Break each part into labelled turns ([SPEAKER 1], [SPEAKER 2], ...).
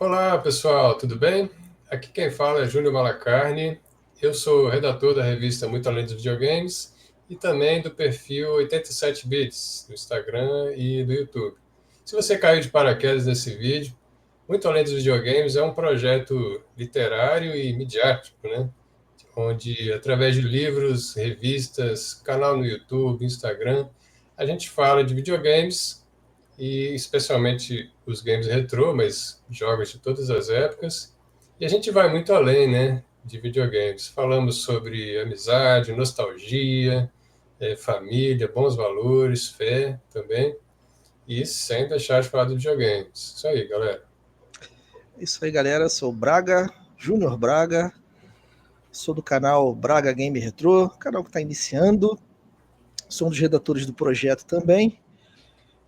[SPEAKER 1] Olá, pessoal, tudo bem? Aqui quem fala é Júnior Malacarne. Eu sou redator da revista Muito Além dos Videogames e também do perfil 87 Bits no Instagram e do YouTube. Se você caiu de paraquedas nesse vídeo, Muito Além dos Videogames é um projeto literário e midiático, né? Onde, através de livros, revistas, canal no YouTube, Instagram, a gente fala de videogames e especialmente os games retrô, mas jogos de todas as épocas. E a gente vai muito além, né, de videogames. Falamos sobre amizade, nostalgia, família, bons valores, fé também. E sem deixar de falar de videogames. Isso aí, galera.
[SPEAKER 2] Isso aí, galera. Sou Braga, Júnior Braga. Sou do canal Braga Game Retro, canal que está iniciando. Sou um dos redatores do projeto também.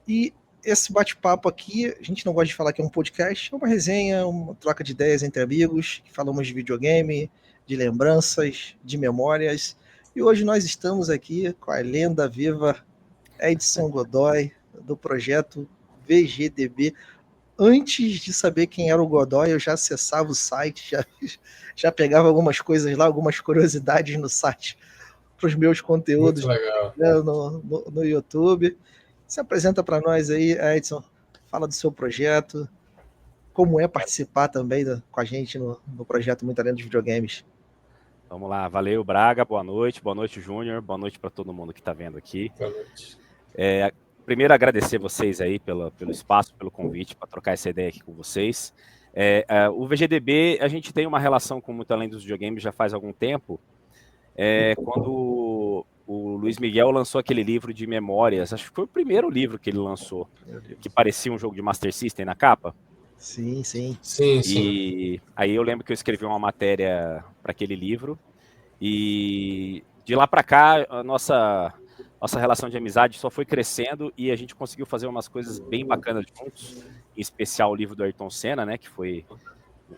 [SPEAKER 2] E esse bate-papo aqui, a gente não gosta de falar que é um podcast, é uma resenha, uma troca de ideias entre amigos, que falamos de videogame, de lembranças, de memórias. E hoje nós estamos aqui com a lenda viva Edson Godoy, do projeto VGDB. Antes de saber quem era o Godoy, eu já acessava o site, já pegava algumas coisas lá, algumas curiosidades no site para os meus
[SPEAKER 1] Muito
[SPEAKER 2] conteúdos,
[SPEAKER 1] legal.
[SPEAKER 2] né, no YouTube. Se apresenta para nós aí, Edson. Fala do seu projeto, como é participar também com a gente no projeto Muito Além dos Videogames.
[SPEAKER 3] Vamos lá, valeu Braga, boa noite Júnior, boa noite para todo mundo que está vendo aqui.
[SPEAKER 1] Boa noite.
[SPEAKER 3] Primeiro agradecer vocês aí pelo espaço, pelo convite para trocar essa ideia aqui com vocês. O VGDB, a gente tem uma relação com Muito Além dos Videogames já faz algum tempo. Quando o Luiz Miguel lançou aquele livro de memórias, acho que foi o primeiro livro que ele lançou, que parecia um jogo de Master System na capa.
[SPEAKER 2] Sim.
[SPEAKER 3] E aí eu lembro que eu escrevi uma matéria para aquele livro e de lá para cá a nossa relação de amizade só foi crescendo e a gente conseguiu fazer umas coisas bem bacanas juntos, em especial o livro do Ayrton Senna, né, que foi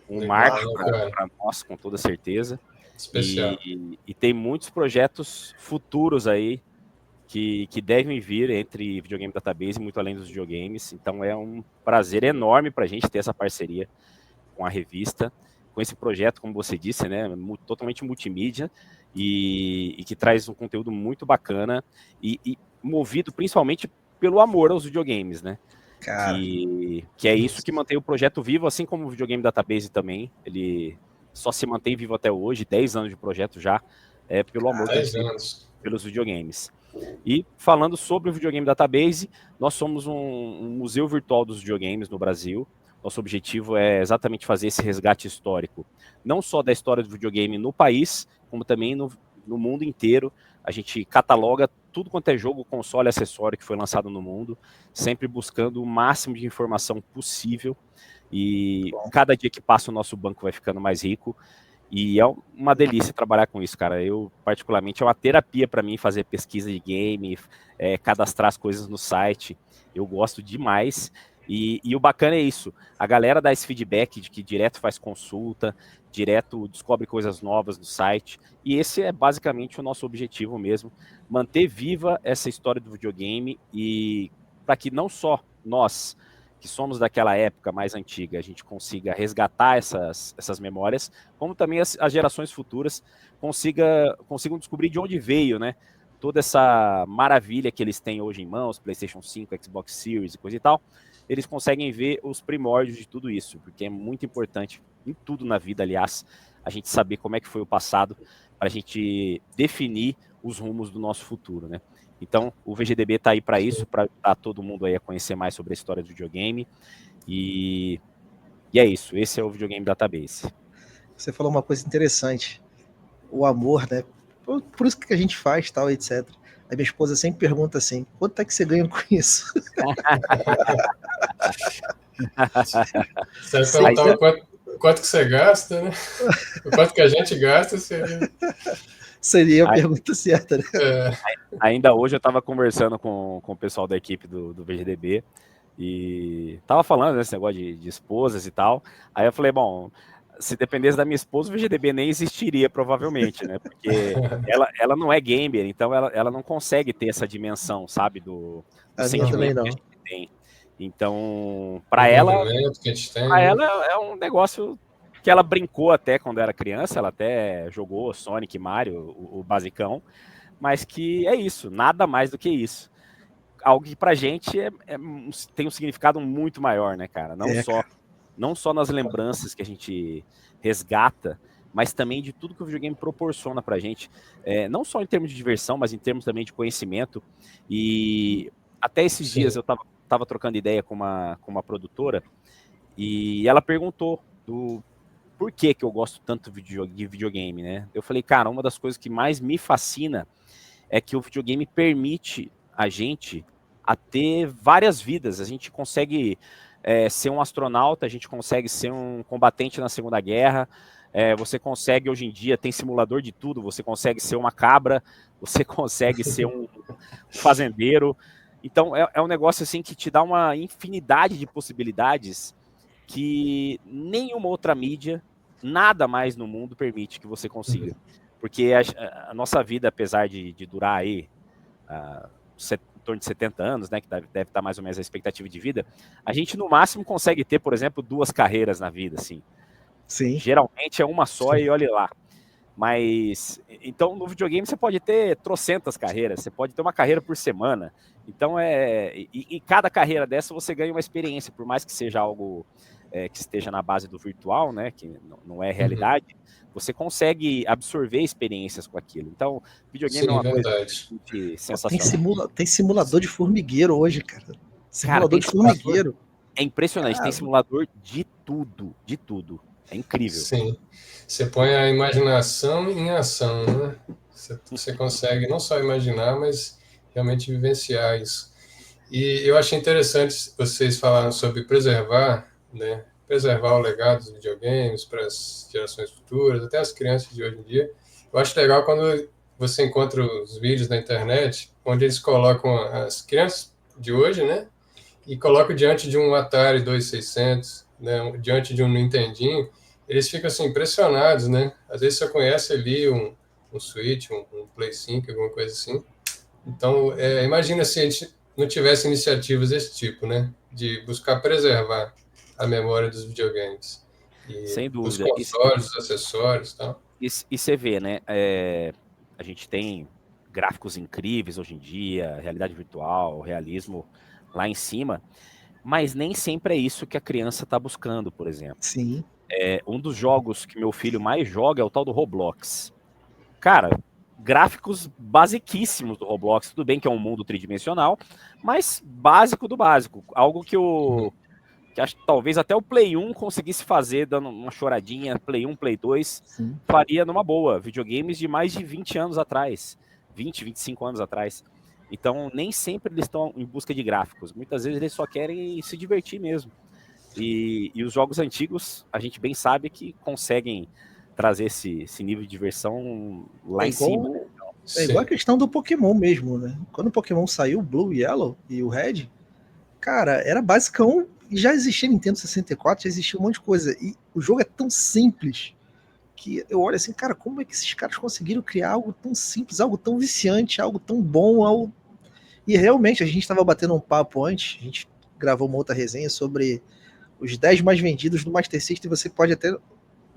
[SPEAKER 3] um marco para nós, com toda certeza.
[SPEAKER 1] Especial.
[SPEAKER 3] E tem muitos projetos futuros aí que devem vir entre Videogame Database e Muito Além dos Videogames. Então é um prazer enorme para a gente ter essa parceria com a revista, com esse projeto, como você disse, né, totalmente multimídia e que traz um conteúdo muito bacana e movido principalmente pelo amor aos videogames, né? Que é isso que mantém o projeto vivo, assim como o Videogame Database também. Ele só se mantém vivo até hoje, 10 anos de projeto já, pelo amor pelos videogames. E falando sobre o Videogame Database, nós somos um museu virtual dos videogames no Brasil. Nosso objetivo é exatamente fazer esse resgate histórico, não só da história do videogame no país, como também no mundo inteiro. A gente cataloga tudo quanto é jogo, console, acessório que foi lançado no mundo, sempre buscando o máximo de informação possível. E cada dia que passa o nosso banco vai ficando mais rico. E é uma delícia trabalhar com isso, cara. Eu, particularmente, é uma terapia para mim fazer pesquisa de game, cadastrar as coisas no site. Eu gosto demais. E o bacana é isso. A galera dá esse feedback de que direto faz consulta, direto descobre coisas novas no site. E esse é basicamente o nosso objetivo mesmo. Manter viva essa história do videogame e para que não só nós, que somos daquela época mais antiga, a gente consiga resgatar essas memórias, como também as gerações futuras consigam descobrir de onde veio, né? Toda essa maravilha que eles têm hoje em mãos, PlayStation 5, Xbox Series e coisa e tal, eles conseguem ver os primórdios de tudo isso, porque é muito importante, em tudo na vida, aliás, a gente saber como é que foi o passado, para a gente definir os rumos do nosso futuro, né? Então, o VGDB está aí para isso, para ajudar todo mundo aí a conhecer mais sobre a história do videogame. E é isso, esse é o Videogame Database.
[SPEAKER 2] Você falou uma coisa interessante, o amor, né? Por isso que a gente faz, tal, etc. A minha esposa sempre pergunta assim, quanto é que você ganha com isso?
[SPEAKER 1] Você vai perguntar quanto que você gasta, né? O quanto que a gente gasta
[SPEAKER 2] seria a pergunta certa, né?
[SPEAKER 3] Ainda hoje eu estava conversando com o pessoal da equipe do VGDB e tava falando desse negócio de esposas e tal. Aí eu falei, bom, se dependesse da minha esposa, o VGDB nem existiria, provavelmente, né? Porque ela não é gamer, então ela não consegue ter essa dimensão, sabe, do sentimento que a gente tem. Então, para ela
[SPEAKER 1] que a gente tem, né?
[SPEAKER 3] é um negócio que ela brincou até quando era criança, ela até jogou Sonic, Mario, o basicão, mas que é isso, nada mais do que isso. Algo que pra gente tem um significado muito maior, né, cara? Não só nas lembranças que a gente resgata, mas também de tudo que o videogame proporciona pra gente, não só em termos de diversão, mas em termos também de conhecimento. E até esses dias eu tava trocando ideia com uma produtora e ela perguntou por que eu gosto tanto de videogame, né? Eu falei, cara, uma das coisas que mais me fascina é que o videogame permite a gente a ter várias vidas. A gente consegue ser um astronauta, a gente consegue ser um combatente na Segunda Guerra, você consegue, hoje em dia, tem simulador de tudo, você consegue ser uma cabra, você consegue ser um fazendeiro. Então, é um negócio assim que te dá uma infinidade de possibilidades que nenhuma outra mídia, nada mais no mundo permite que você consiga. Porque a nossa vida, apesar de durar aí em torno de 70 anos, né, que deve estar mais ou menos a expectativa de vida, a gente no máximo consegue ter, por exemplo, 2 carreiras na vida, assim.
[SPEAKER 2] Sim.
[SPEAKER 3] Geralmente é uma só e olhe lá. Mas, então, no videogame você pode ter trocentas carreiras, você pode ter uma carreira por semana. Então, e cada carreira dessa você ganha uma experiência, por mais que seja algo que esteja na base do virtual, né, que não é realidade, você consegue absorver experiências com aquilo. Então, videogame é uma coisa sensacional.
[SPEAKER 2] Tem simulador de formigueiro hoje, cara. Simulador de formigueiro.
[SPEAKER 3] É impressionante, cara. Tem simulador de tudo, de tudo. É incrível.
[SPEAKER 1] Sim. Você põe a imaginação em ação, né? Você consegue não só imaginar, mas realmente vivenciar isso. E eu achei interessante vocês falaram sobre preservar, né? Preservar o legado dos videogames para as gerações futuras, até as crianças de hoje em dia. Eu acho legal quando você encontra os vídeos na internet, onde eles colocam as crianças de hoje, né? E colocam diante de um Atari 2600, né? Diante de um Nintendinho, eles ficam assim impressionados, né? Às vezes você conhece ali um Switch, um Play 5, alguma coisa assim. Então, imagina se a gente não tivesse iniciativas desse tipo, né? De buscar preservar a memória dos videogames. E
[SPEAKER 3] sem dúvida.
[SPEAKER 1] Os consoles, os acessórios e tal.
[SPEAKER 3] E você vê, né? A gente tem gráficos incríveis hoje em dia, realidade virtual, realismo lá em cima, mas nem sempre é isso que a criança está buscando, por exemplo.
[SPEAKER 2] Sim.
[SPEAKER 3] Um dos jogos que meu filho mais joga é o tal do Roblox. Cara, gráficos basiquíssimos do Roblox. Tudo bem que é um mundo tridimensional, mas básico do básico. Algo que que acho que talvez até o Play 1 conseguisse fazer, dando uma choradinha, Play 1, Play 2,
[SPEAKER 2] Sim.
[SPEAKER 3] faria numa boa. Videogames de mais de 20 anos atrás, 20, 25 anos atrás. Então, nem sempre eles estão em busca de gráficos. Muitas vezes eles só querem se divertir mesmo. E os jogos antigos, a gente bem sabe que conseguem trazer esse nível de diversão lá em cima. Né?
[SPEAKER 2] Então, é igual a questão do Pokémon mesmo, né? Quando o Pokémon saiu, o Blue, Yellow e o Red, cara, era basicão. E já existia Nintendo 64, já existia um monte de coisa. E o jogo é tão simples que eu olho assim, cara, como é que esses caras conseguiram criar algo tão simples, algo tão viciante, algo tão bom, algo... E realmente, a gente estava batendo um papo antes, a gente gravou uma outra resenha sobre os 10 mais vendidos do Master System, você pode até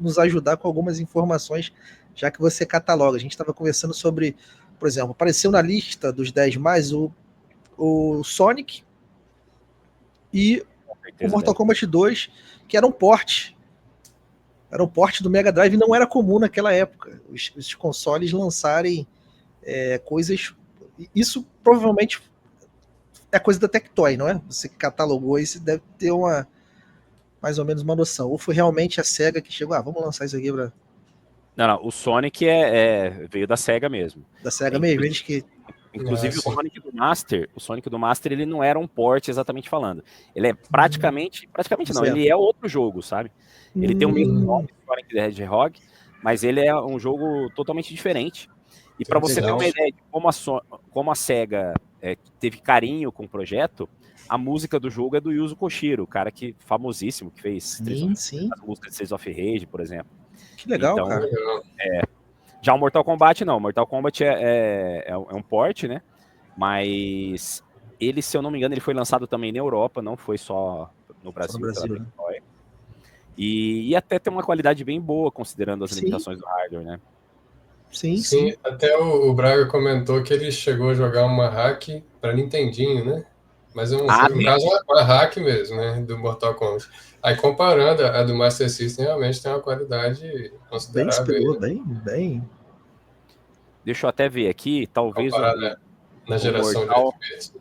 [SPEAKER 2] nos ajudar com algumas informações, já que você cataloga. A gente estava conversando sobre, por exemplo, apareceu na lista dos 10 mais o Sonic e o Mortal Kombat 2, que era um port. Era um port do Mega Drive e não era comum naquela época. Os consoles lançarem coisas... Isso provavelmente é coisa da Tectoy, não é? Você catalogou isso, deve ter mais ou menos uma noção. Ou foi realmente a SEGA que chegou, vamos lançar isso aqui pra...
[SPEAKER 3] Não, o Sonic veio da SEGA mesmo.
[SPEAKER 2] Da SEGA mesmo, eles que...
[SPEAKER 3] Inclusive o Sonic do Master, ele não era um port exatamente falando. Ele é praticamente não, ele é outro jogo, sabe? Ele tem o mesmo nome, Sonic the Hedgehog, mas ele é um jogo totalmente diferente. E para você ter uma ideia de como a SEGA teve carinho com o projeto, a música do jogo é do Yuzo Koshiro, o cara que famosíssimo, que fez as músicas de Streets of Rage, por exemplo.
[SPEAKER 2] Que legal, então, cara.
[SPEAKER 3] Já o Mortal Kombat não, o Mortal Kombat é um port, né? Mas Ele, se eu não me engano, ele foi lançado também na Europa, não foi só no Brasil.
[SPEAKER 2] Só no Brasil,
[SPEAKER 3] pela
[SPEAKER 2] né?
[SPEAKER 3] Tectoy. E até tem uma qualidade bem boa, considerando as
[SPEAKER 2] Sim.
[SPEAKER 3] limitações do hardware, né?
[SPEAKER 2] Sim,
[SPEAKER 1] Sim,
[SPEAKER 2] sim.
[SPEAKER 1] até o Braga comentou que ele chegou a jogar uma hack para Nintendinho, né? Mas foi, no caso, uma hack mesmo, né? Do Mortal Kombat. Aí, comparando a do Master System, realmente tem uma qualidade
[SPEAKER 2] Bem
[SPEAKER 1] considerável.
[SPEAKER 2] superior,
[SPEAKER 1] Aí, né?
[SPEAKER 2] bem.
[SPEAKER 3] Deixa eu até ver aqui, talvez
[SPEAKER 1] Comparado na
[SPEAKER 3] o
[SPEAKER 1] geração de
[SPEAKER 3] Mortal...
[SPEAKER 1] FPS.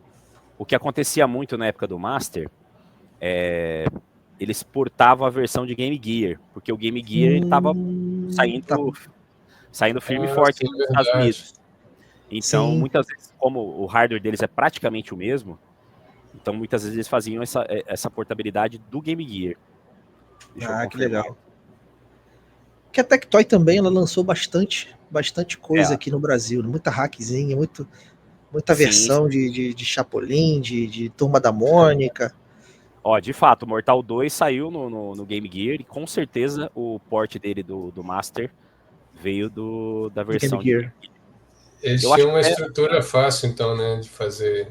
[SPEAKER 3] O que acontecia muito na época do Master, eles portavam a versão de Game Gear, porque o Game Gear ele tava
[SPEAKER 2] Tá.
[SPEAKER 3] saindo firme e
[SPEAKER 1] Ah,
[SPEAKER 3] forte
[SPEAKER 1] sim,
[SPEAKER 3] nos Estados
[SPEAKER 1] verdade.
[SPEAKER 3] Unidos. Então,
[SPEAKER 2] Sim.
[SPEAKER 3] muitas vezes, como o hardware deles é praticamente o mesmo, então muitas vezes eles faziam essa portabilidade do Game Gear. Deixa eu
[SPEAKER 2] Que
[SPEAKER 3] confirmar.
[SPEAKER 2] legal. Que a Tectoy também, ela lançou bastante coisa
[SPEAKER 3] É.
[SPEAKER 2] aqui no Brasil, muita hackzinha, muita
[SPEAKER 3] Sim.
[SPEAKER 2] versão de Chapolin, de Turma da Mônica.
[SPEAKER 3] Ó, de fato, o Mortal 2 saiu no Game Gear e com certeza o port dele do Master veio da
[SPEAKER 2] Do Game
[SPEAKER 3] versão de Game
[SPEAKER 2] Gear.
[SPEAKER 3] Gear.
[SPEAKER 1] Eles
[SPEAKER 3] Eu acho
[SPEAKER 1] tinham uma
[SPEAKER 3] que
[SPEAKER 1] estrutura fácil, então, né? De fazer.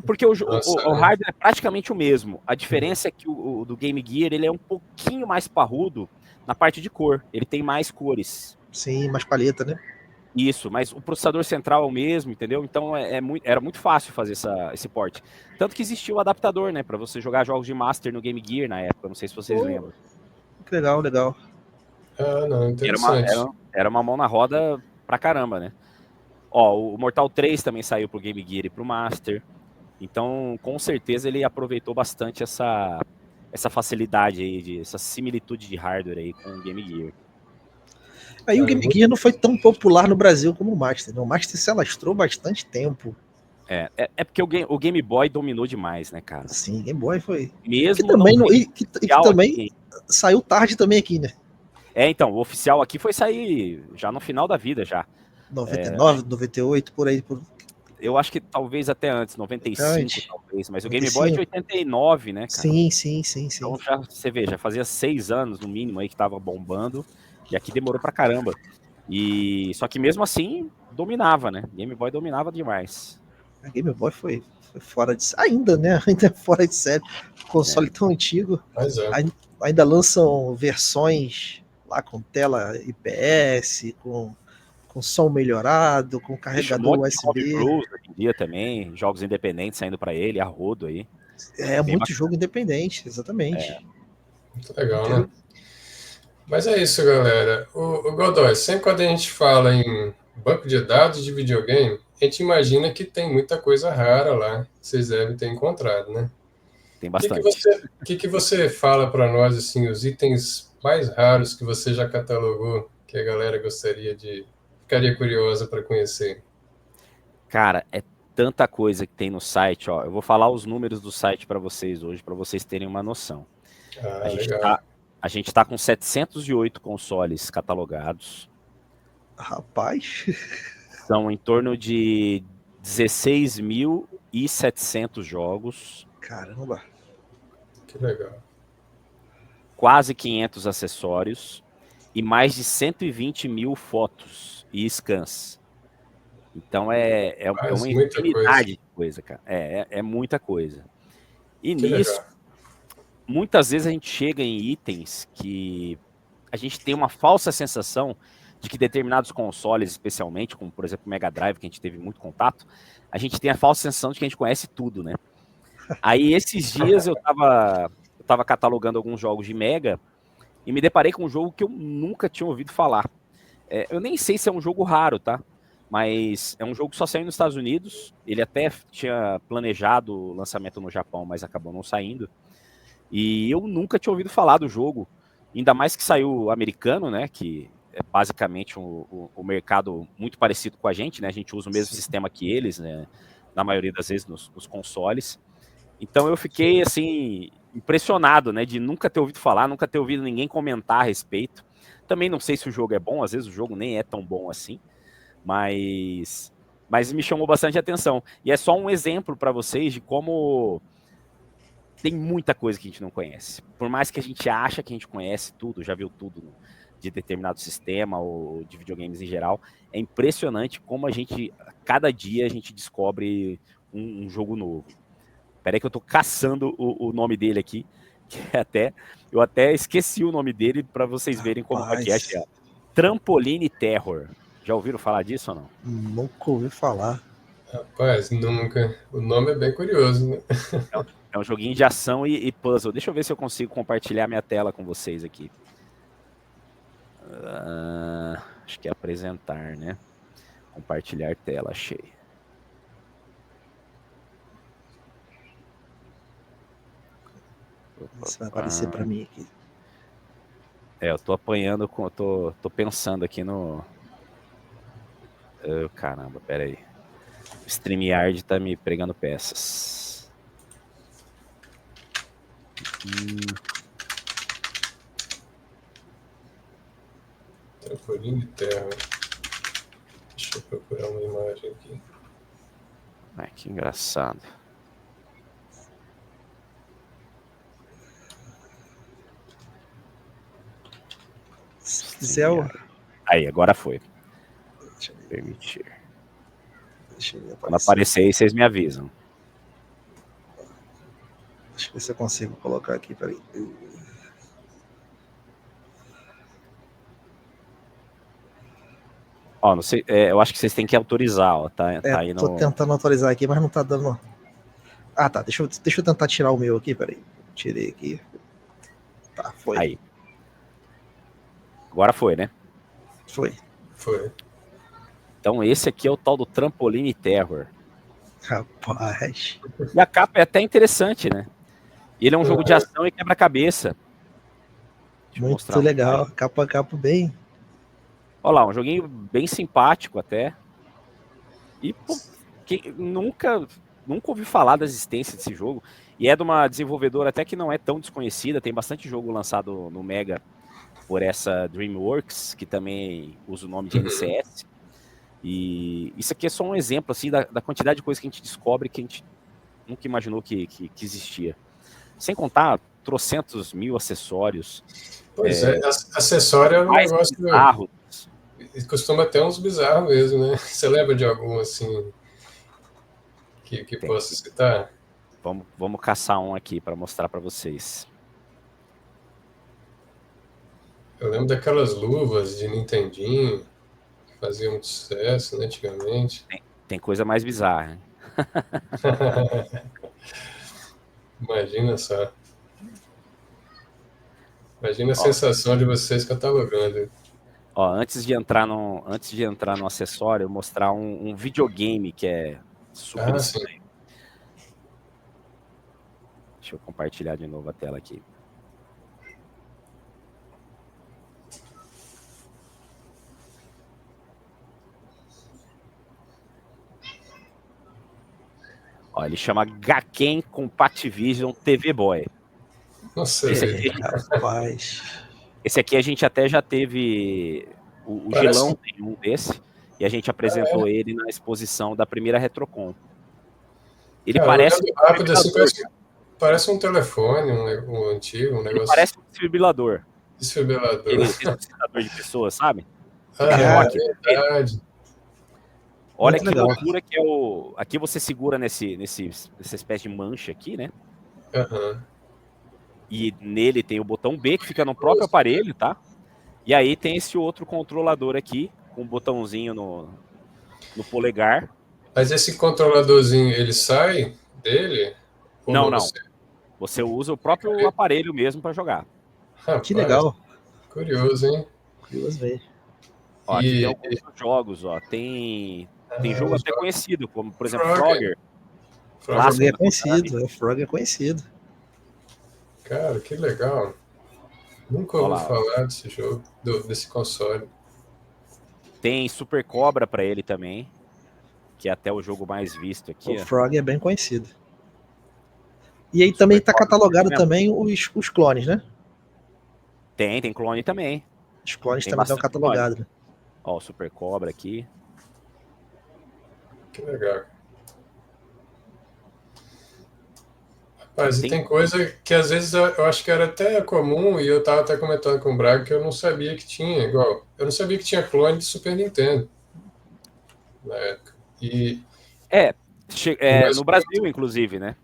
[SPEAKER 3] porque o
[SPEAKER 1] Lançar.
[SPEAKER 3] hardware é praticamente o mesmo. A diferença é que o do Game Gear ele é um pouquinho mais parrudo na parte de cor. Ele tem mais cores.
[SPEAKER 2] Sim, mais paleta, né?
[SPEAKER 3] Isso, mas o processador central é o mesmo, entendeu? Então era muito fácil fazer esse port. Tanto que existia o adaptador, né? Pra você jogar jogos de Master no Game Gear na época. Não sei se vocês lembram.
[SPEAKER 2] Que legal.
[SPEAKER 1] Ah, não,
[SPEAKER 3] Era uma,
[SPEAKER 1] interessante.
[SPEAKER 3] era, era uma mão na roda pra caramba, né? Ó, o Mortal 3 também saiu pro Game Gear e pro Master. Então, com certeza, ele aproveitou bastante essa facilidade aí, essa similitude de hardware aí com o Game Gear.
[SPEAKER 2] Aí o
[SPEAKER 1] Cara,
[SPEAKER 2] Game Gear não foi tão popular no Brasil como o Master, né? O Master se alastrou bastante tempo.
[SPEAKER 3] É porque o Game Boy dominou demais, né, cara?
[SPEAKER 2] Sim, Game Boy foi. Que
[SPEAKER 3] Mesmo não
[SPEAKER 2] também,
[SPEAKER 3] tendo
[SPEAKER 2] que
[SPEAKER 3] oficial
[SPEAKER 2] também
[SPEAKER 3] aqui.
[SPEAKER 2] saiu tarde também aqui, né?
[SPEAKER 3] Então, o oficial aqui foi sair já no final da vida, já.
[SPEAKER 2] 99, 98, por aí.
[SPEAKER 3] Eu acho que talvez até antes, 95
[SPEAKER 2] Antes.
[SPEAKER 3] talvez, mas o Game Boy é de
[SPEAKER 2] 95.
[SPEAKER 3] 89, né, cara?
[SPEAKER 2] Sim.
[SPEAKER 3] Então já, você vê, já fazia 6 anos no mínimo aí que tava bombando, e aqui demorou pra caramba. Só que mesmo assim, dominava, né? Game Boy dominava demais.
[SPEAKER 2] A Game Boy foi fora de ainda, né? Ainda é fora de série. Console tão antigo.
[SPEAKER 1] mas é.
[SPEAKER 2] Ainda lançam versões lá com tela IPS, com som melhorado, com
[SPEAKER 3] Ixi, um
[SPEAKER 2] carregador
[SPEAKER 3] monte de
[SPEAKER 2] USB.
[SPEAKER 3] homebrews hoje em dia também, jogos independentes saindo pra ele, a rodo aí.
[SPEAKER 2] É
[SPEAKER 3] Bem
[SPEAKER 2] muito
[SPEAKER 3] bacana.
[SPEAKER 2] jogo independente, exatamente.
[SPEAKER 1] Muito legal, né? Mas é isso, galera. O Godoy, sempre quando a gente fala em banco de dados de videogame, a gente imagina que tem muita coisa rara lá, que vocês devem ter encontrado, né?
[SPEAKER 3] Tem
[SPEAKER 1] O que que
[SPEAKER 3] bastante.
[SPEAKER 1] você, o que que você fala para nós, assim, os itens mais raros que você já catalogou, que a galera ficaria curiosa para conhecer?
[SPEAKER 3] Cara, é tanta coisa que tem no site, ó. Eu vou falar os números do site pra vocês hoje, pra vocês terem uma noção. A
[SPEAKER 1] Ah,
[SPEAKER 3] gente
[SPEAKER 1] legal.
[SPEAKER 3] tá, a gente tá com 708 consoles catalogados.
[SPEAKER 2] Rapaz,
[SPEAKER 3] São em torno de 16.700 jogos,
[SPEAKER 2] caramba.
[SPEAKER 1] Que legal.
[SPEAKER 3] quase 500 acessórios e mais de 120 mil fotos e scans. Então é
[SPEAKER 1] Mas
[SPEAKER 3] uma
[SPEAKER 1] muita coisa.
[SPEAKER 3] infinidade de coisa, cara. É muita coisa. E
[SPEAKER 1] Que
[SPEAKER 3] nisso,
[SPEAKER 1] legal.
[SPEAKER 3] muitas vezes a gente chega em itens que a gente tem uma falsa sensação de que determinados consoles, especialmente, como por exemplo o Mega Drive, que a gente teve muito contato, a gente tem a falsa sensação de que a gente conhece tudo, né? Aí esses dias eu tava catalogando alguns jogos de Mega e me deparei com um jogo que eu nunca tinha ouvido falar. Eu nem sei se é um jogo raro, tá? Mas é um jogo que só saiu nos Estados Unidos. Ele até tinha planejado o lançamento no Japão, mas acabou não saindo. E eu nunca tinha ouvido falar do jogo. Ainda mais que saiu americano, né? Que é basicamente o mercado muito parecido com a gente, né? A gente usa o mesmo sistema que eles, né? Na maioria das vezes nos consoles. Então eu fiquei, assim, impressionado, né? De nunca ter ouvido falar, nunca ter ouvido ninguém comentar a respeito. Também não sei se o jogo é bom, às vezes o jogo nem é tão bom assim. Mas me chamou bastante atenção. E é só um exemplo para vocês de como tem muita coisa que a gente não conhece. Por mais que a gente acha que a gente conhece tudo, já viu tudo de determinado sistema ou de videogames em geral, é impressionante como cada dia a gente descobre um jogo novo. Peraí que eu tô caçando o nome dele aqui, que eu até esqueci o nome dele para vocês verem como é que é. Trampoline Terror. Já ouviram falar disso ou não?
[SPEAKER 2] Nunca ouvi falar.
[SPEAKER 1] Rapaz, nunca. O nome é bem curioso, né?
[SPEAKER 3] É um joguinho de ação e puzzle. Deixa eu ver se eu consigo compartilhar minha tela com vocês aqui. Acho que é apresentar, né? Compartilhar tela, achei.
[SPEAKER 2] Isso vai aparecer para mim aqui.
[SPEAKER 3] Eu tô apanhando, tô pensando aqui no... caramba, pera aí. O StreamYard tá me pregando peças.
[SPEAKER 1] Trampolim de terra. Deixa eu procurar uma imagem aqui.
[SPEAKER 3] Ai, que engraçado.
[SPEAKER 2] Céu.
[SPEAKER 3] Aí, agora foi.
[SPEAKER 2] Deixa eu ver.
[SPEAKER 3] Permitir.
[SPEAKER 2] Deixa eu ver.
[SPEAKER 3] Quando aparecer aí, vocês me avisam.
[SPEAKER 2] Deixa eu ver se eu consigo colocar aqui, peraí.
[SPEAKER 3] Ó, não sei, eu acho que vocês têm que autorizar, ó. Tá aí
[SPEAKER 2] tô tentando atualizar aqui, mas não tá dando. Ah, tá. Deixa eu tentar tirar o meu aqui, peraí. Tirei aqui. Tá, foi.
[SPEAKER 3] Aí. Agora foi, né?
[SPEAKER 2] Foi.
[SPEAKER 3] Então esse aqui é o tal do Trampoline Terror.
[SPEAKER 2] Rapaz.
[SPEAKER 3] E a capa é até interessante, né? E ele é um jogo de ação e quebra-cabeça.
[SPEAKER 2] Muito legal. Capa bem.
[SPEAKER 3] Olha lá, um joguinho bem simpático até. E pô, nunca ouvi falar da existência desse jogo. E é de uma desenvolvedora até que não é tão desconhecida. Tem bastante jogo lançado no Mega por essa DreamWorks, que também usa o nome de NCS. E isso aqui é só um exemplo assim, da quantidade de coisas que a gente descobre que a gente nunca imaginou que existia. Sem contar trocentos mil acessórios.
[SPEAKER 1] Pois acessório é um negócio
[SPEAKER 3] bizarro.
[SPEAKER 1] Costuma ter uns bizarros mesmo, né? Você lembra de algum assim que possa citar?
[SPEAKER 3] Vamos caçar um aqui para mostrar para vocês.
[SPEAKER 1] Eu lembro daquelas luvas de Nintendinho que faziam muito sucesso, né, antigamente.
[SPEAKER 3] Tem coisa mais bizarra, hein?
[SPEAKER 1] Imagina só. Imagina a sensação de vocês catalogando.
[SPEAKER 3] Ó, antes de entrar no acessório, eu mostrar um videogame que é super estranho. Deixa eu compartilhar de novo a tela aqui. Ó, ele chama Gaken Compactivision TV Boy.
[SPEAKER 1] Nossa,
[SPEAKER 2] rapaz.
[SPEAKER 3] Esse aqui a gente até já teve o Gilão tem um desse e a gente apresentou ele na exposição da primeira Retrocon. Ele parece
[SPEAKER 1] rápido assim, parece um telefone, um antigo, um negócio.
[SPEAKER 3] Ele parece um desfibrilador.
[SPEAKER 1] Desfibrilador.
[SPEAKER 3] Desfibrilador de pessoas, sabe?
[SPEAKER 1] Verdade.
[SPEAKER 3] Olha que loucura que é o... Aqui você segura nessa espécie de mancha aqui, né? E nele tem o botão B, que fica no próprio aparelho, tá? E aí tem esse outro controlador aqui, com um botãozinho no polegar.
[SPEAKER 1] Mas esse controladorzinho, ele sai dele?
[SPEAKER 3] Não. Você usa o próprio aparelho mesmo para jogar.
[SPEAKER 2] Rapaz, que legal.
[SPEAKER 1] Curioso, hein?
[SPEAKER 2] Curioso ver.
[SPEAKER 3] Ó, aqui tem alguns jogos, ó. Tem jogo até conhecido, como, por exemplo, Frogger.
[SPEAKER 2] Frogger é conhecido, o Frogger é conhecido.
[SPEAKER 1] Cara, que legal. Nunca ouvi falar desse jogo, desse console.
[SPEAKER 3] Tem Super Cobra para ele também, que é até o jogo mais visto aqui.
[SPEAKER 2] O Frogger é bem conhecido. E aí também está catalogado também os clones, né?
[SPEAKER 3] Tem clone também.
[SPEAKER 2] Os clones também estão catalogados.
[SPEAKER 3] Ó, o Super Cobra aqui.
[SPEAKER 1] Que legal. Rapaz, e tem coisa que às vezes eu acho que era até comum, e eu tava até comentando com o Braga que eu não sabia que tinha, igual. Eu não sabia que tinha clone de Super Nintendo na época. Mas
[SPEAKER 3] No Brasil, inclusive, né?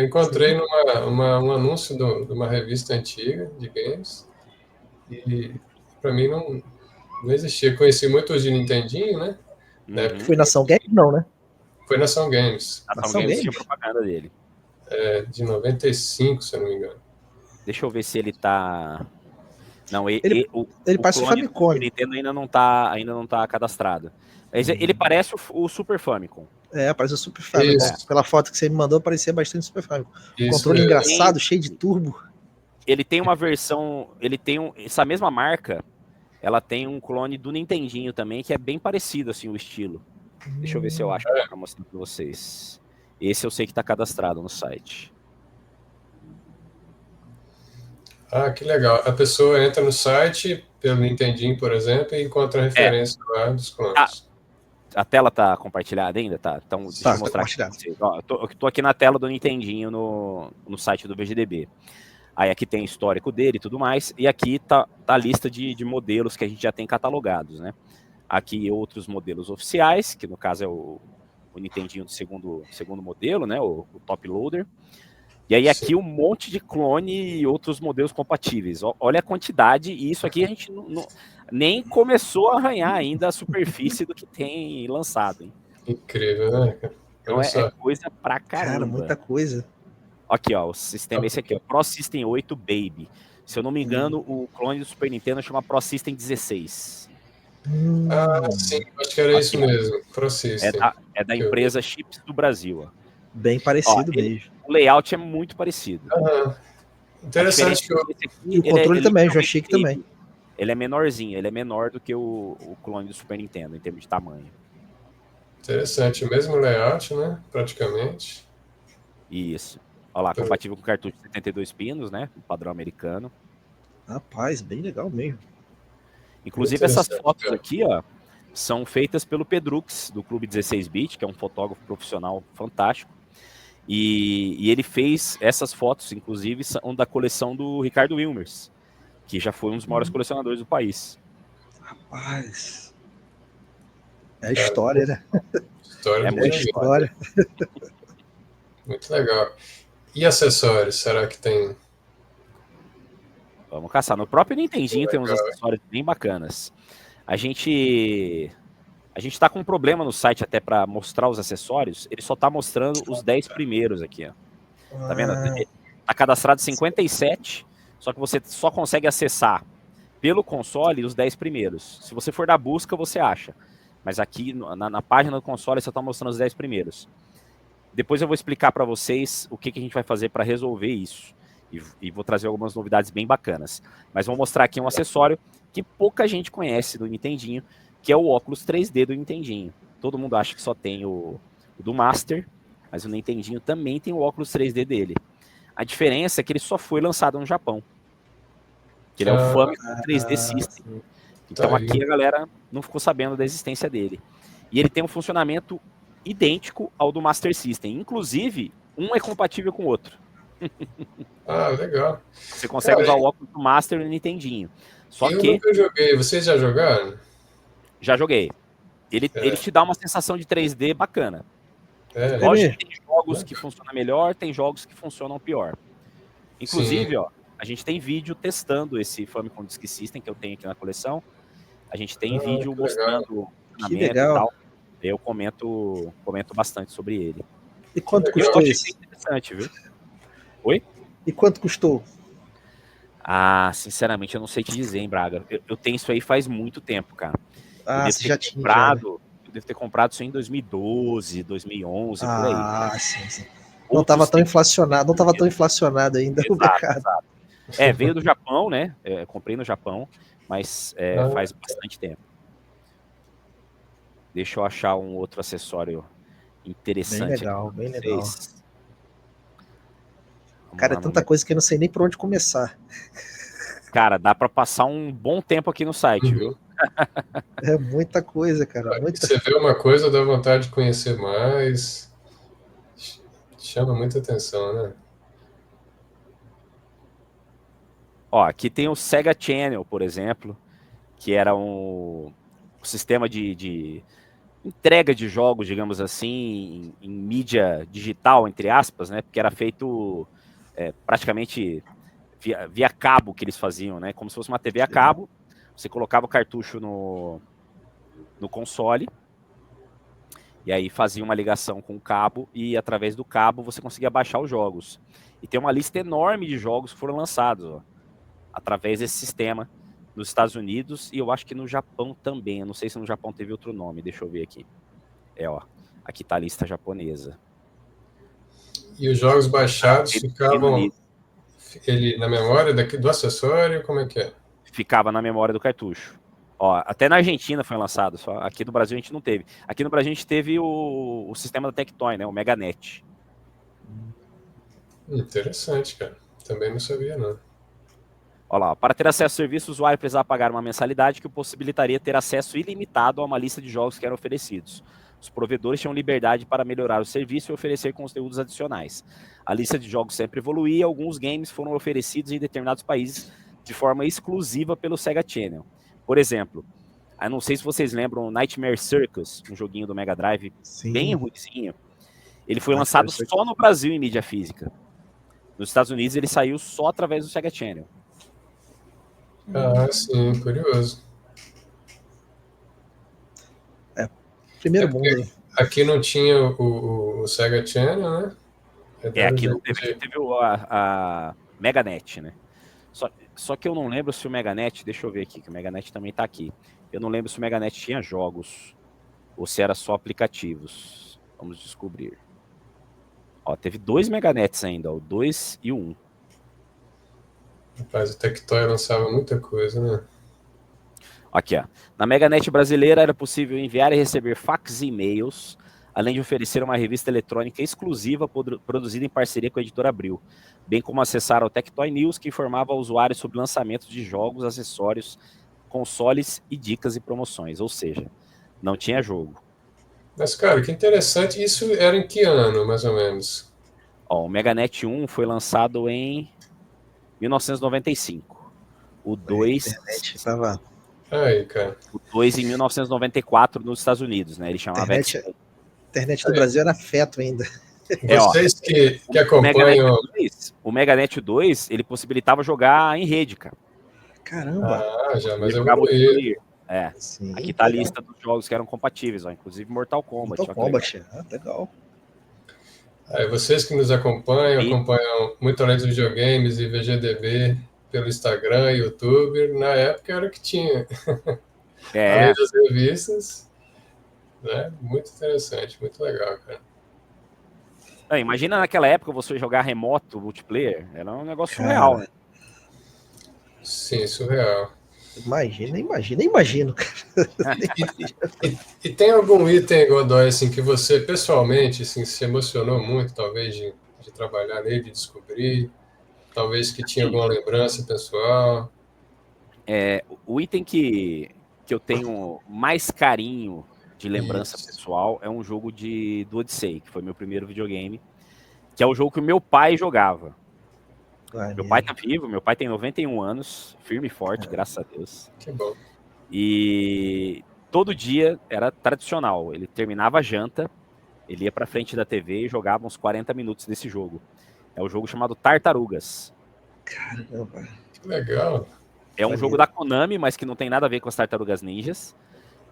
[SPEAKER 1] encontrei um anúncio de uma revista antiga de games e para mim não existia. Conheci muitos de Nintendinho, né? Na época
[SPEAKER 3] Uhum.
[SPEAKER 2] Foi Nação Games? Não, né?
[SPEAKER 1] foi Nação Games,
[SPEAKER 3] Ação
[SPEAKER 2] Nação
[SPEAKER 3] Games tinha
[SPEAKER 2] Games?
[SPEAKER 3] propaganda dele.
[SPEAKER 1] de 95, se eu não me engano.
[SPEAKER 3] Deixa eu ver se ele tá. Não,
[SPEAKER 2] Ele
[SPEAKER 3] o
[SPEAKER 2] parece o
[SPEAKER 3] clone do
[SPEAKER 2] Famicom.
[SPEAKER 3] Super Nintendo ainda não tá cadastrado. Mas ele parece o Super Famicom.
[SPEAKER 2] Parece o Super Famicom.
[SPEAKER 1] Isso,
[SPEAKER 2] Pela foto que você me mandou, parecia bastante Super Famicom.
[SPEAKER 1] isso
[SPEAKER 2] Controle
[SPEAKER 1] mesmo.
[SPEAKER 2] engraçado, cheio de turbo.
[SPEAKER 3] Ele tem uma versão. Essa mesma marca, ela tem um clone do Nintendinho também, que é bem parecido, assim, o estilo. Deixa eu ver se eu acho pra mostrar pra vocês. Esse eu sei que tá cadastrado no site.
[SPEAKER 1] Ah, que legal. A pessoa entra no site, pelo Nintendinho, por exemplo, e encontra a referência lá dos
[SPEAKER 3] Ah,
[SPEAKER 1] clones.
[SPEAKER 3] a tela tá compartilhada ainda? Tá. Então, deixa eu
[SPEAKER 2] Tá
[SPEAKER 3] mostrar aqui pra
[SPEAKER 2] compartilhado.
[SPEAKER 3] vocês. Ó, eu tô aqui na tela do Nintendinho no site do VGDB. Aí aqui tem histórico dele e tudo mais. E aqui tá a lista de modelos que a gente já tem catalogados, né? Aqui outros modelos oficiais, que no caso é o Nintendinho do segundo modelo, né? O Top Loader. E aí
[SPEAKER 1] Sim,
[SPEAKER 3] aqui um monte de clone e outros modelos compatíveis. Olha a quantidade, e isso aqui a gente nem começou a arranhar ainda a superfície do que tem lançado, hein?
[SPEAKER 1] incrível, né, cara?
[SPEAKER 3] Então
[SPEAKER 1] Olha
[SPEAKER 3] é
[SPEAKER 1] só.
[SPEAKER 3] coisa pra
[SPEAKER 2] Cara, muita
[SPEAKER 3] caramba.
[SPEAKER 2] coisa.
[SPEAKER 3] Aqui, ó, o sistema esse aqui, ó, Pro System 8 Baby. Se eu não me engano, o clone do Super Nintendo chama Pro System 16.
[SPEAKER 1] Ah, sim, acho que era isso
[SPEAKER 3] Aqui, ó,
[SPEAKER 1] mesmo. Pro
[SPEAKER 3] é
[SPEAKER 1] System.
[SPEAKER 3] da
[SPEAKER 1] Que eu vi.
[SPEAKER 3] empresa Chips do Brasil, ó.
[SPEAKER 2] Bem
[SPEAKER 3] Ó,
[SPEAKER 2] parecido mesmo.
[SPEAKER 3] o layout é muito parecido.
[SPEAKER 1] Ah,
[SPEAKER 3] A diferença
[SPEAKER 1] interessante que
[SPEAKER 3] é
[SPEAKER 1] eu.
[SPEAKER 3] que esse
[SPEAKER 2] E
[SPEAKER 3] aqui,
[SPEAKER 2] o
[SPEAKER 3] ele é
[SPEAKER 2] controle também,
[SPEAKER 3] literalmente
[SPEAKER 2] joystick também.
[SPEAKER 3] baby. Ele é menorzinho, ele é menor do que o clone do Super Nintendo, em termos de tamanho.
[SPEAKER 1] Interessante, o mesmo layout, né? Praticamente.
[SPEAKER 3] Isso. Olha lá, compatível com cartucho de 72 pinos, né? O padrão americano.
[SPEAKER 2] Rapaz, bem legal mesmo.
[SPEAKER 1] Muito
[SPEAKER 3] Inclusive, essas
[SPEAKER 1] interessante,
[SPEAKER 3] fotos
[SPEAKER 1] cara.
[SPEAKER 3] aqui, ó, são feitas pelo Pedrux, do Clube 16-Bit, que é um fotógrafo profissional fantástico. E ele fez essas fotos, inclusive, são da coleção do Ricardo Wilmers, que já foi um dos maiores colecionadores do país.
[SPEAKER 2] Rapaz. É a
[SPEAKER 1] Cara,
[SPEAKER 2] história, né?
[SPEAKER 1] história
[SPEAKER 3] É
[SPEAKER 1] de
[SPEAKER 2] É a
[SPEAKER 3] muita
[SPEAKER 1] videogame.
[SPEAKER 3] história.
[SPEAKER 2] história.
[SPEAKER 1] Muito legal. E acessórios, será que tem?
[SPEAKER 3] Vamos caçar. No próprio Nintendinho tem uns
[SPEAKER 1] Legal.
[SPEAKER 3] acessórios bem bacanas. A gente tá com um problema no site até para mostrar os acessórios. Ele só tá mostrando os 10 primeiros aqui, ó. Tá vendo? Tá cadastrado 57, só que você só consegue acessar pelo console os 10 primeiros. Se você for dar busca, você acha. Mas aqui na página do console só tá mostrando os 10 primeiros. Depois eu vou explicar para vocês o que a gente vai fazer para resolver isso. E vou trazer algumas novidades bem bacanas. Mas vou mostrar aqui um acessório que pouca gente conhece do Nintendinho, que é o óculos 3D do Nintendinho. Todo mundo acha que só tem o do Master, mas o Nintendinho também tem o óculos 3D dele. A diferença é que ele só foi lançado no Japão. Que ele é o
[SPEAKER 1] Ah,
[SPEAKER 3] Famicom 3D System.
[SPEAKER 1] tá
[SPEAKER 3] Então aqui
[SPEAKER 1] aí.
[SPEAKER 3] a galera não ficou sabendo da existência dele. E ele tem um funcionamento idêntico ao do Master System. Inclusive, um é compatível com o outro.
[SPEAKER 1] Ah, legal.
[SPEAKER 3] Você consegue
[SPEAKER 1] Cara,
[SPEAKER 3] usar o óculos do Master no Nintendinho. Só
[SPEAKER 1] e uma
[SPEAKER 3] que,
[SPEAKER 1] que eu joguei, vocês já jogaram?
[SPEAKER 3] já joguei. Ele
[SPEAKER 1] É,
[SPEAKER 3] te dá uma sensação de 3D bacana.
[SPEAKER 2] É
[SPEAKER 1] né?
[SPEAKER 3] Lógico
[SPEAKER 2] mesmo?
[SPEAKER 3] que tem jogos que
[SPEAKER 1] Legal.
[SPEAKER 3] funcionam melhor, tem jogos que funcionam pior.
[SPEAKER 1] Sim.
[SPEAKER 3] Inclusive, ó, a gente tem vídeo testando esse Famicom Disk System que eu tenho aqui na coleção. A gente tem
[SPEAKER 1] Ah,
[SPEAKER 3] vídeo
[SPEAKER 1] que legal.
[SPEAKER 3] mostrando o
[SPEAKER 2] Que
[SPEAKER 3] funcionamento e
[SPEAKER 2] legal.
[SPEAKER 3] tal. Eu comento bastante sobre ele.
[SPEAKER 2] E
[SPEAKER 1] Que
[SPEAKER 2] quanto
[SPEAKER 3] E eu
[SPEAKER 1] legal.
[SPEAKER 2] custou
[SPEAKER 3] achei bem
[SPEAKER 2] esse?
[SPEAKER 3] interessante, viu? Oi?
[SPEAKER 2] E quanto custou?
[SPEAKER 3] Ah, sinceramente, eu não sei te dizer, hein, Braga. Eu tenho isso aí faz muito tempo, cara. Eu
[SPEAKER 2] Ah,
[SPEAKER 3] devo
[SPEAKER 2] você
[SPEAKER 3] ter
[SPEAKER 2] já tinha, já, né?
[SPEAKER 3] comprado, eu devo ter comprado isso em 2012, 2011, por aí.
[SPEAKER 2] Ah, sim, sim. Não estava
[SPEAKER 3] Outros
[SPEAKER 2] tão
[SPEAKER 3] tempos.
[SPEAKER 2] inflacionado, não estava tão inflacionado ainda o
[SPEAKER 3] Exato,
[SPEAKER 2] mercado.
[SPEAKER 3] exato. Veio do Japão, né? Comprei no Japão, mas
[SPEAKER 1] Ah,
[SPEAKER 3] faz bastante tempo. Deixa eu achar um outro acessório
[SPEAKER 2] Bem
[SPEAKER 3] interessante aqui
[SPEAKER 2] legal,
[SPEAKER 3] pra
[SPEAKER 2] bem legal.
[SPEAKER 3] vocês. Vamos
[SPEAKER 2] Cara,
[SPEAKER 3] lá,
[SPEAKER 2] é tanta coisa que eu não sei nem por onde começar.
[SPEAKER 3] Cara, dá pra passar um bom tempo aqui no site,
[SPEAKER 1] uhum.
[SPEAKER 3] viu?
[SPEAKER 2] É muita coisa, cara. Muita.
[SPEAKER 1] Você vê uma coisa, dá vontade de conhecer mais. Chama muita atenção, né?
[SPEAKER 3] Ó, aqui tem o Sega Channel, por exemplo, que era um sistema entrega de jogos, digamos assim, em mídia digital, entre aspas, né? Porque era feito praticamente via cabo que eles faziam, né? Como se fosse uma TV a cabo. Você colocava o cartucho no console, e aí fazia uma ligação com o cabo, e através do cabo você conseguia baixar os jogos. E tem uma lista enorme de jogos que foram lançados, ó, através desse sistema nos Estados Unidos, e eu acho que no Japão também. Eu não sei se no Japão teve outro nome, deixa eu ver aqui. Ó, aqui tá a lista japonesa.
[SPEAKER 1] E os jogos baixados ficavam na memória do acessório, como é que é?
[SPEAKER 3] Ficava na memória do cartucho. Ó, até na Argentina foi lançado, só aqui no Brasil a gente não teve. Aqui no Brasil a gente teve o sistema da Tectoy, né, o Meganet.
[SPEAKER 1] Interessante, cara. Também não sabia, não.
[SPEAKER 3] Olha lá, para ter acesso ao serviço, o usuário precisava pagar uma mensalidade que o possibilitaria ter acesso ilimitado a uma lista de jogos que eram oferecidos. Os provedores tinham liberdade para melhorar o serviço e oferecer conteúdos adicionais. A lista de jogos sempre evoluía e alguns games foram oferecidos em determinados países de forma exclusiva pelo Sega Channel. Por exemplo, eu não sei se vocês lembram Nightmare Circus, um joguinho do Mega Drive bem ruimzinho. Ele foi lançado só no Brasil em mídia física. Nos Estados Unidos ele saiu só através do Sega Channel.
[SPEAKER 1] Ah, sim, curioso.
[SPEAKER 2] Primeiro mundo.
[SPEAKER 1] Aqui não tinha o Sega Channel, né?
[SPEAKER 3] Aqui não teve a Meganet, né? Só que eu não lembro se o Meganet, deixa eu ver aqui, que o Meganet também tá aqui. Eu não lembro se o Meganet tinha jogos ou se era só aplicativos. Vamos descobrir. Ó, teve 2 Meganets ainda, o 2 e o 1.
[SPEAKER 1] Rapaz, o Tectoy lançava muita coisa, né?
[SPEAKER 3] Aqui, ó. Na Meganet brasileira era possível enviar e receber fax e e-mails, além de oferecer uma revista eletrônica exclusiva produzida em parceria com a editora Abril, bem como acessar ao Tectoy News, que informava ao usuário sobre lançamentos de jogos, acessórios, consoles e dicas e promoções, ou seja, não tinha jogo.
[SPEAKER 1] Mas, cara, que interessante. Isso era em que ano, mais ou menos?
[SPEAKER 3] Ó, o Meganet 1 foi lançado em 1995. O 2...
[SPEAKER 1] Aí, cara.
[SPEAKER 3] O 2 em 1994 nos Estados Unidos, né? Ele chamava
[SPEAKER 2] internet do Brasil era feto ainda.
[SPEAKER 1] Vocês que acompanham...
[SPEAKER 3] O Meganet 2, ele possibilitava jogar em rede, cara.
[SPEAKER 2] Caramba!
[SPEAKER 1] Ah, já, mas eu vou ir.
[SPEAKER 3] Sim, aqui tá legal. A lista dos jogos que eram compatíveis, ó, inclusive Mortal Kombat.
[SPEAKER 2] Mortal Kombat, legal.
[SPEAKER 1] Aí, vocês que nos acompanham muito além dos videogames e VGDB pelo Instagram, YouTube, na época era o que tinha. Além das revistas, né? Muito interessante, muito legal, cara.
[SPEAKER 3] Imagina naquela época você jogar remoto, multiplayer, era um negócio surreal, né?
[SPEAKER 1] Sim, surreal.
[SPEAKER 2] Imagino.
[SPEAKER 1] E tem algum item, Godoy, assim, que você pessoalmente assim, se emocionou muito, talvez, de trabalhar nele, de descobrir? Talvez que tinha alguma lembrança pessoal?
[SPEAKER 3] O item que eu tenho mais carinho de lembrança pessoal é um jogo do Odyssey, que foi meu primeiro videogame, que é o jogo que o meu pai jogava. Meu pai tá vivo, meu pai tem 91 anos, firme e forte, graças a Deus.
[SPEAKER 1] Que bom.
[SPEAKER 3] E todo dia era tradicional, ele terminava a janta, ele ia pra frente da TV e jogava uns 40 minutos desse jogo. É um jogo chamado Tartarugas.
[SPEAKER 2] Caramba.
[SPEAKER 1] Que legal.
[SPEAKER 3] É um jogo da Konami, mas que não tem nada a ver com as Tartarugas Ninjas.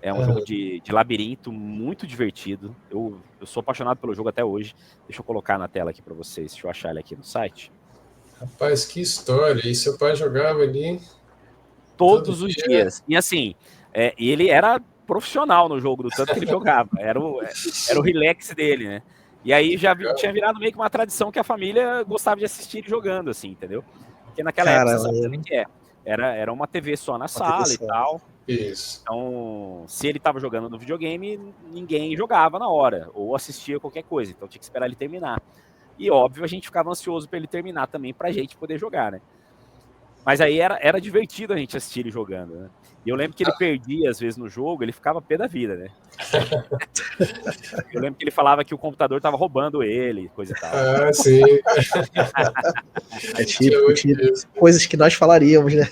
[SPEAKER 3] É um jogo de labirinto muito divertido. Eu sou apaixonado pelo jogo até hoje. Deixa eu colocar na tela aqui pra vocês, deixa eu achar ele aqui no site.
[SPEAKER 1] Rapaz, que história. E seu pai jogava ali?
[SPEAKER 3] Todos os dias. E assim, ele era profissional no jogo, do tanto que ele jogava. Era o relax dele, né? E aí tinha virado meio que uma tradição que a família gostava de assistir ele jogando, assim, entendeu? Porque naquela época, você sabe também que era uma TV só na sala e tal.
[SPEAKER 1] Isso.
[SPEAKER 3] Então, se ele tava jogando no videogame, ninguém jogava na hora, ou assistia qualquer coisa. Então tinha que esperar ele terminar. E óbvio, a gente ficava ansioso para ele terminar também, pra gente poder jogar, né? Mas aí era divertido a gente assistir ele jogando, né? E eu lembro que ele perdia, às vezes, no jogo, ele ficava pé da vida, né? Eu lembro que ele falava que o computador tava roubando ele, coisa e tal.
[SPEAKER 1] Ah, sim.
[SPEAKER 2] Coisas que nós falaríamos, né?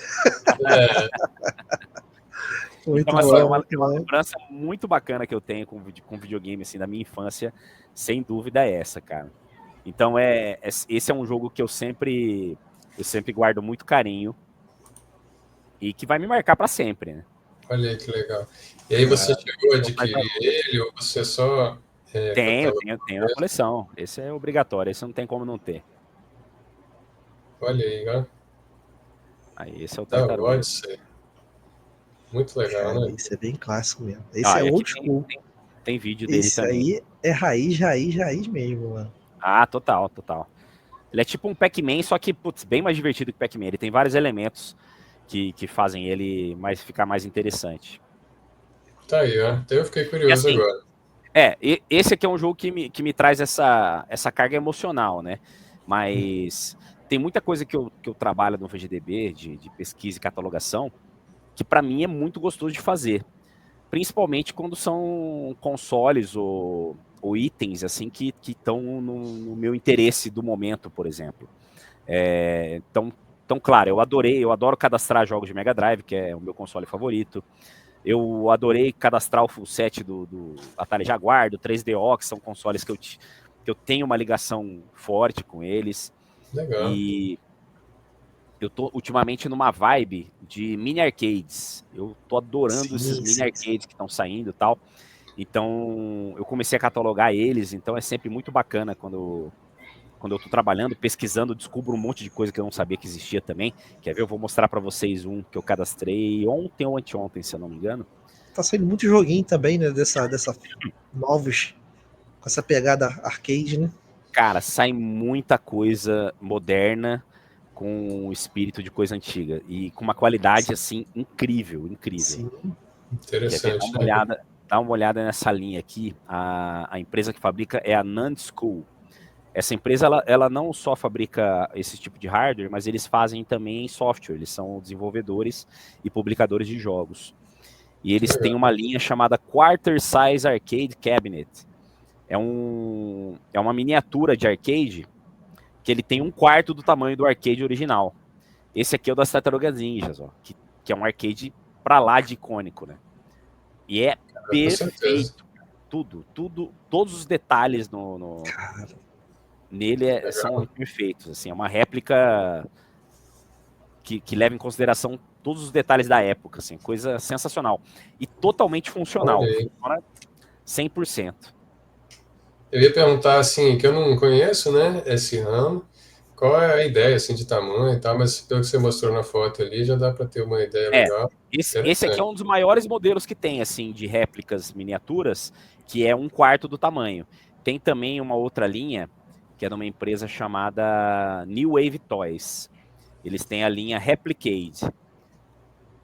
[SPEAKER 2] Muito
[SPEAKER 3] Então, assim,
[SPEAKER 2] bom,
[SPEAKER 3] é uma
[SPEAKER 2] muito bom.
[SPEAKER 3] lembrança muito bacana que eu tenho com videogame, assim, da minha infância, sem dúvida é essa, cara. Então, esse é um jogo que eu sempre guardo muito carinho e que vai me marcar pra sempre, né?
[SPEAKER 1] Olha aí que legal. E aí você chegou a
[SPEAKER 3] Então, faz
[SPEAKER 1] adquirir ele ou você só catalogou
[SPEAKER 3] tenho na
[SPEAKER 1] mesmo?
[SPEAKER 3] coleção. Esse é obrigatório, esse não tem como não ter.
[SPEAKER 1] Olha aí, ó.
[SPEAKER 3] Aí, esse é o
[SPEAKER 1] Da
[SPEAKER 3] Tartaruga.
[SPEAKER 1] Odyssey. Muito legal,
[SPEAKER 2] Cara,
[SPEAKER 1] né?
[SPEAKER 2] esse é bem clássico mesmo. Esse
[SPEAKER 3] Ah,
[SPEAKER 2] é
[SPEAKER 3] e aqui
[SPEAKER 2] old school.
[SPEAKER 3] tem vídeo dele
[SPEAKER 2] Esse
[SPEAKER 3] também.
[SPEAKER 2] aí é raiz, raiz, raiz mesmo, mano.
[SPEAKER 3] Ah, total, total. Ele é tipo um Pac-Man, só que, putz, bem mais divertido que Pac-Man. Ele tem vários elementos que fazem ele ficar mais interessante.
[SPEAKER 1] Tá aí, ó. Até eu fiquei
[SPEAKER 3] E
[SPEAKER 1] curioso
[SPEAKER 3] assim,
[SPEAKER 1] agora.
[SPEAKER 3] esse aqui é um jogo que me traz essa carga emocional, né? Mas tem muita coisa que eu trabalho no VGDB, de pesquisa e catalogação, que para mim é muito gostoso de fazer. Principalmente quando são consoles ou itens assim que estão no meu interesse do momento, por exemplo. Então, claro, eu adoro cadastrar jogos de Mega Drive, que é o meu console favorito. Eu adorei cadastrar o full set do Atari Jaguar, do 3DO, que são consoles que eu tenho uma ligação forte com eles.
[SPEAKER 1] Legal.
[SPEAKER 3] E eu tô ultimamente numa vibe de mini arcades. Eu tô adorando esses
[SPEAKER 2] Sim,
[SPEAKER 3] mini
[SPEAKER 2] sim, sim.
[SPEAKER 3] arcades que estão saindo e tal. Então, eu comecei a catalogar eles, então é sempre muito bacana quando eu tô trabalhando, pesquisando, descubro um monte de coisa que eu não sabia que existia também. Quer ver? Eu vou mostrar para vocês um que eu cadastrei ontem ou anteontem, se eu não me engano.
[SPEAKER 2] Tá saindo muito joguinho também, né? Dessa novos, com essa pegada arcade, né?
[SPEAKER 3] Cara, sai muita coisa moderna com o espírito de coisa antiga e com uma qualidade assim incrível, incrível.
[SPEAKER 2] Sim.
[SPEAKER 3] Quer ver?
[SPEAKER 1] Interessante, né?
[SPEAKER 3] Dá uma olhada nessa linha aqui. A empresa que fabrica é a Nand School. Essa empresa ela não só fabrica esse tipo de hardware, mas eles fazem também software. Eles são desenvolvedores e publicadores de jogos. E eles têm
[SPEAKER 1] Legal.
[SPEAKER 3] uma linha chamada Quarter Size Arcade Cabinet. É uma miniatura de arcade que ele tem um quarto do tamanho do arcade original. Esse aqui é o das Tartarugas Ninjas, ó, que é um arcade pra lá de icônico, né? E é
[SPEAKER 1] Com certeza.
[SPEAKER 3] perfeito. Todos os detalhes
[SPEAKER 2] Cara,
[SPEAKER 3] nele são
[SPEAKER 1] Legal.
[SPEAKER 3] perfeitos. Assim, é uma réplica que leva em consideração todos os detalhes da época, assim, coisa sensacional. E totalmente
[SPEAKER 1] Olha
[SPEAKER 3] funcional.
[SPEAKER 1] aí.
[SPEAKER 3] Funciona 100%.
[SPEAKER 1] Eu ia perguntar, assim, que eu não conheço, né, esse ramo. Qual é a ideia, assim, de tamanho e tal, mas pelo que você mostrou na foto ali, já dá para ter uma ideia
[SPEAKER 3] É,
[SPEAKER 1] legal.
[SPEAKER 3] esse aqui é
[SPEAKER 1] Interessante.
[SPEAKER 3] um dos maiores modelos que tem, assim, de réplicas miniaturas, que é um quarto do tamanho. Tem também uma outra linha, que é de uma empresa chamada New Wave Toys. Eles têm a linha Replicade.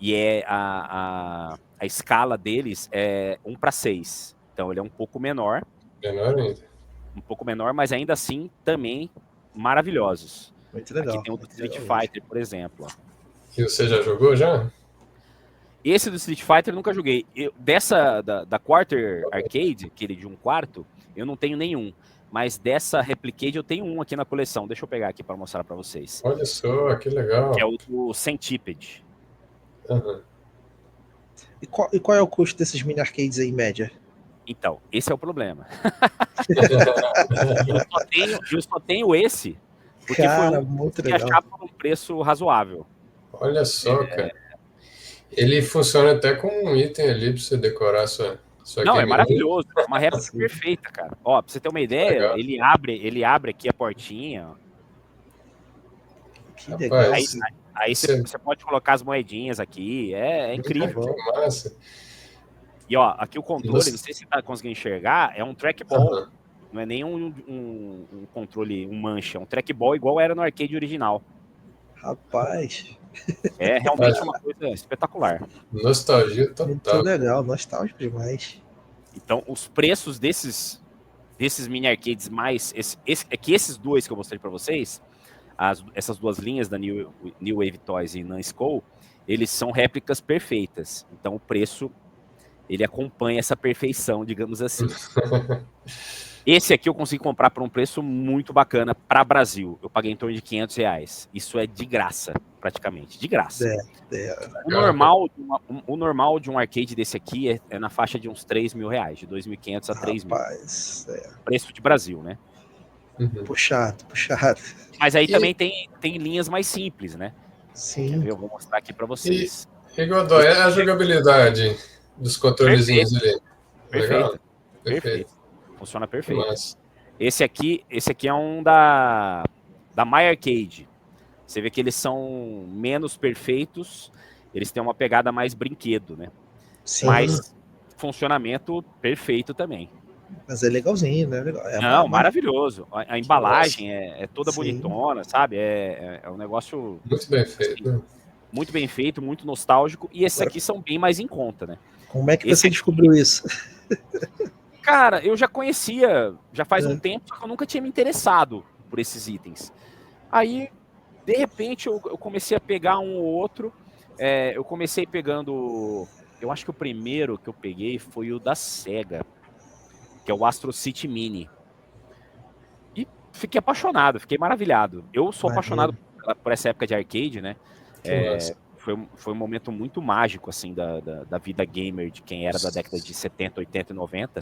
[SPEAKER 3] E a escala deles é 1:6. Então ele é
[SPEAKER 1] Menor ainda.
[SPEAKER 3] um pouco menor, mas ainda assim também maravilhosos.
[SPEAKER 2] muito
[SPEAKER 3] Aqui
[SPEAKER 2] legal.
[SPEAKER 3] tem o do
[SPEAKER 2] Muito
[SPEAKER 3] Street
[SPEAKER 2] legal mesmo.
[SPEAKER 3] Fighter, por exemplo. Ó.
[SPEAKER 1] E você já jogou já?
[SPEAKER 3] Esse do Street Fighter eu nunca joguei. Da Quarter Arcade, aquele de um quarto, eu não tenho nenhum. Mas dessa Replicade eu tenho um aqui na coleção. Deixa eu pegar aqui para mostrar para vocês.
[SPEAKER 1] Olha só, que
[SPEAKER 3] Que é
[SPEAKER 1] legal.
[SPEAKER 3] o do Centipede.
[SPEAKER 1] Aham.
[SPEAKER 2] E qual é o custo desses mini arcades aí, em média?
[SPEAKER 3] Então, esse é o problema. Eu só tenho esse, porque foi
[SPEAKER 2] Cara,
[SPEAKER 3] um que eu
[SPEAKER 2] muito
[SPEAKER 3] consegui
[SPEAKER 2] legal.
[SPEAKER 3] achar por um preço razoável.
[SPEAKER 1] Olha só, cara. Ele funciona até como um item ali para você decorar sua
[SPEAKER 3] Não, é
[SPEAKER 1] game room.
[SPEAKER 3] maravilhoso. É uma réplica
[SPEAKER 2] Sim,
[SPEAKER 3] perfeita, cara. Ó, pra você ter uma
[SPEAKER 1] Que
[SPEAKER 3] ideia,
[SPEAKER 1] legal.
[SPEAKER 3] ele abre aqui a portinha. Ó.
[SPEAKER 2] que legal.
[SPEAKER 3] Aí,
[SPEAKER 1] Rapaz,
[SPEAKER 3] aí
[SPEAKER 1] isso
[SPEAKER 3] você pode colocar as moedinhas aqui. É
[SPEAKER 2] Muito
[SPEAKER 3] incrível.
[SPEAKER 2] bom.
[SPEAKER 1] que massa.
[SPEAKER 3] E ó, aqui o
[SPEAKER 1] E
[SPEAKER 3] controle, não
[SPEAKER 1] você...
[SPEAKER 3] sei se você tá conseguindo enxergar, é um trackball.
[SPEAKER 1] Aham.
[SPEAKER 3] Não é nem um controle, um mancha. É um trackball igual era no arcade original.
[SPEAKER 2] Rapaz,
[SPEAKER 3] É realmente uma coisa espetacular.
[SPEAKER 1] Nostalgia
[SPEAKER 2] muito
[SPEAKER 1] total.
[SPEAKER 2] legal. Nostálgico demais.
[SPEAKER 3] Então, os preços desses mini arcades mais. É que esses dois que eu mostrei para vocês, essas duas linhas da New Wave Toys e Nunsco, eles são réplicas perfeitas. Então, o preço ele acompanha essa perfeição, digamos assim. Esse aqui eu consegui comprar por um preço muito bacana para Brasil. Eu paguei em torno de R$500. Isso é de graça, praticamente. De graça. O normal de um arcade desse aqui é na faixa de uns R$3.000, de 2.500 a 3.000.
[SPEAKER 2] Rapaz,
[SPEAKER 3] preço de Brasil, né?
[SPEAKER 2] Puxado.
[SPEAKER 3] Mas aí também tem linhas mais simples, né?
[SPEAKER 2] Sim.
[SPEAKER 3] Eu vou mostrar aqui para vocês.
[SPEAKER 1] E Godoy, é a jogabilidade dos controlezinhos ali. Legal?
[SPEAKER 3] Perfeito. Funciona perfeito.
[SPEAKER 1] Mas...
[SPEAKER 3] Esse aqui é um da My Arcade. Você vê que eles são menos perfeitos, eles têm uma pegada mais brinquedo, né?
[SPEAKER 2] Sim.
[SPEAKER 3] Mas funcionamento perfeito também.
[SPEAKER 2] Mas é legalzinho, né?
[SPEAKER 3] Não, maravilhoso. A embalagem é toda bonitona, sabe? É um negócio...
[SPEAKER 1] Muito bem feito.
[SPEAKER 3] Assim, muito bem feito, muito nostálgico. E esses aqui são bem mais em conta, né?
[SPEAKER 2] Como é que você descobriu isso?
[SPEAKER 3] Cara, eu já conhecia, já faz um tempo, só que eu nunca tinha me interessado por esses itens. Aí, de repente, eu comecei a pegar um ou outro. Eu comecei pegando... Eu acho que o primeiro que eu peguei foi o da Sega, que é o Astro City Mini. E fiquei apaixonado, fiquei maravilhado. Eu sou apaixonado por essa época de arcade, né? Foi um momento muito mágico, assim, da vida gamer de quem era da década de 70, 80 e 90.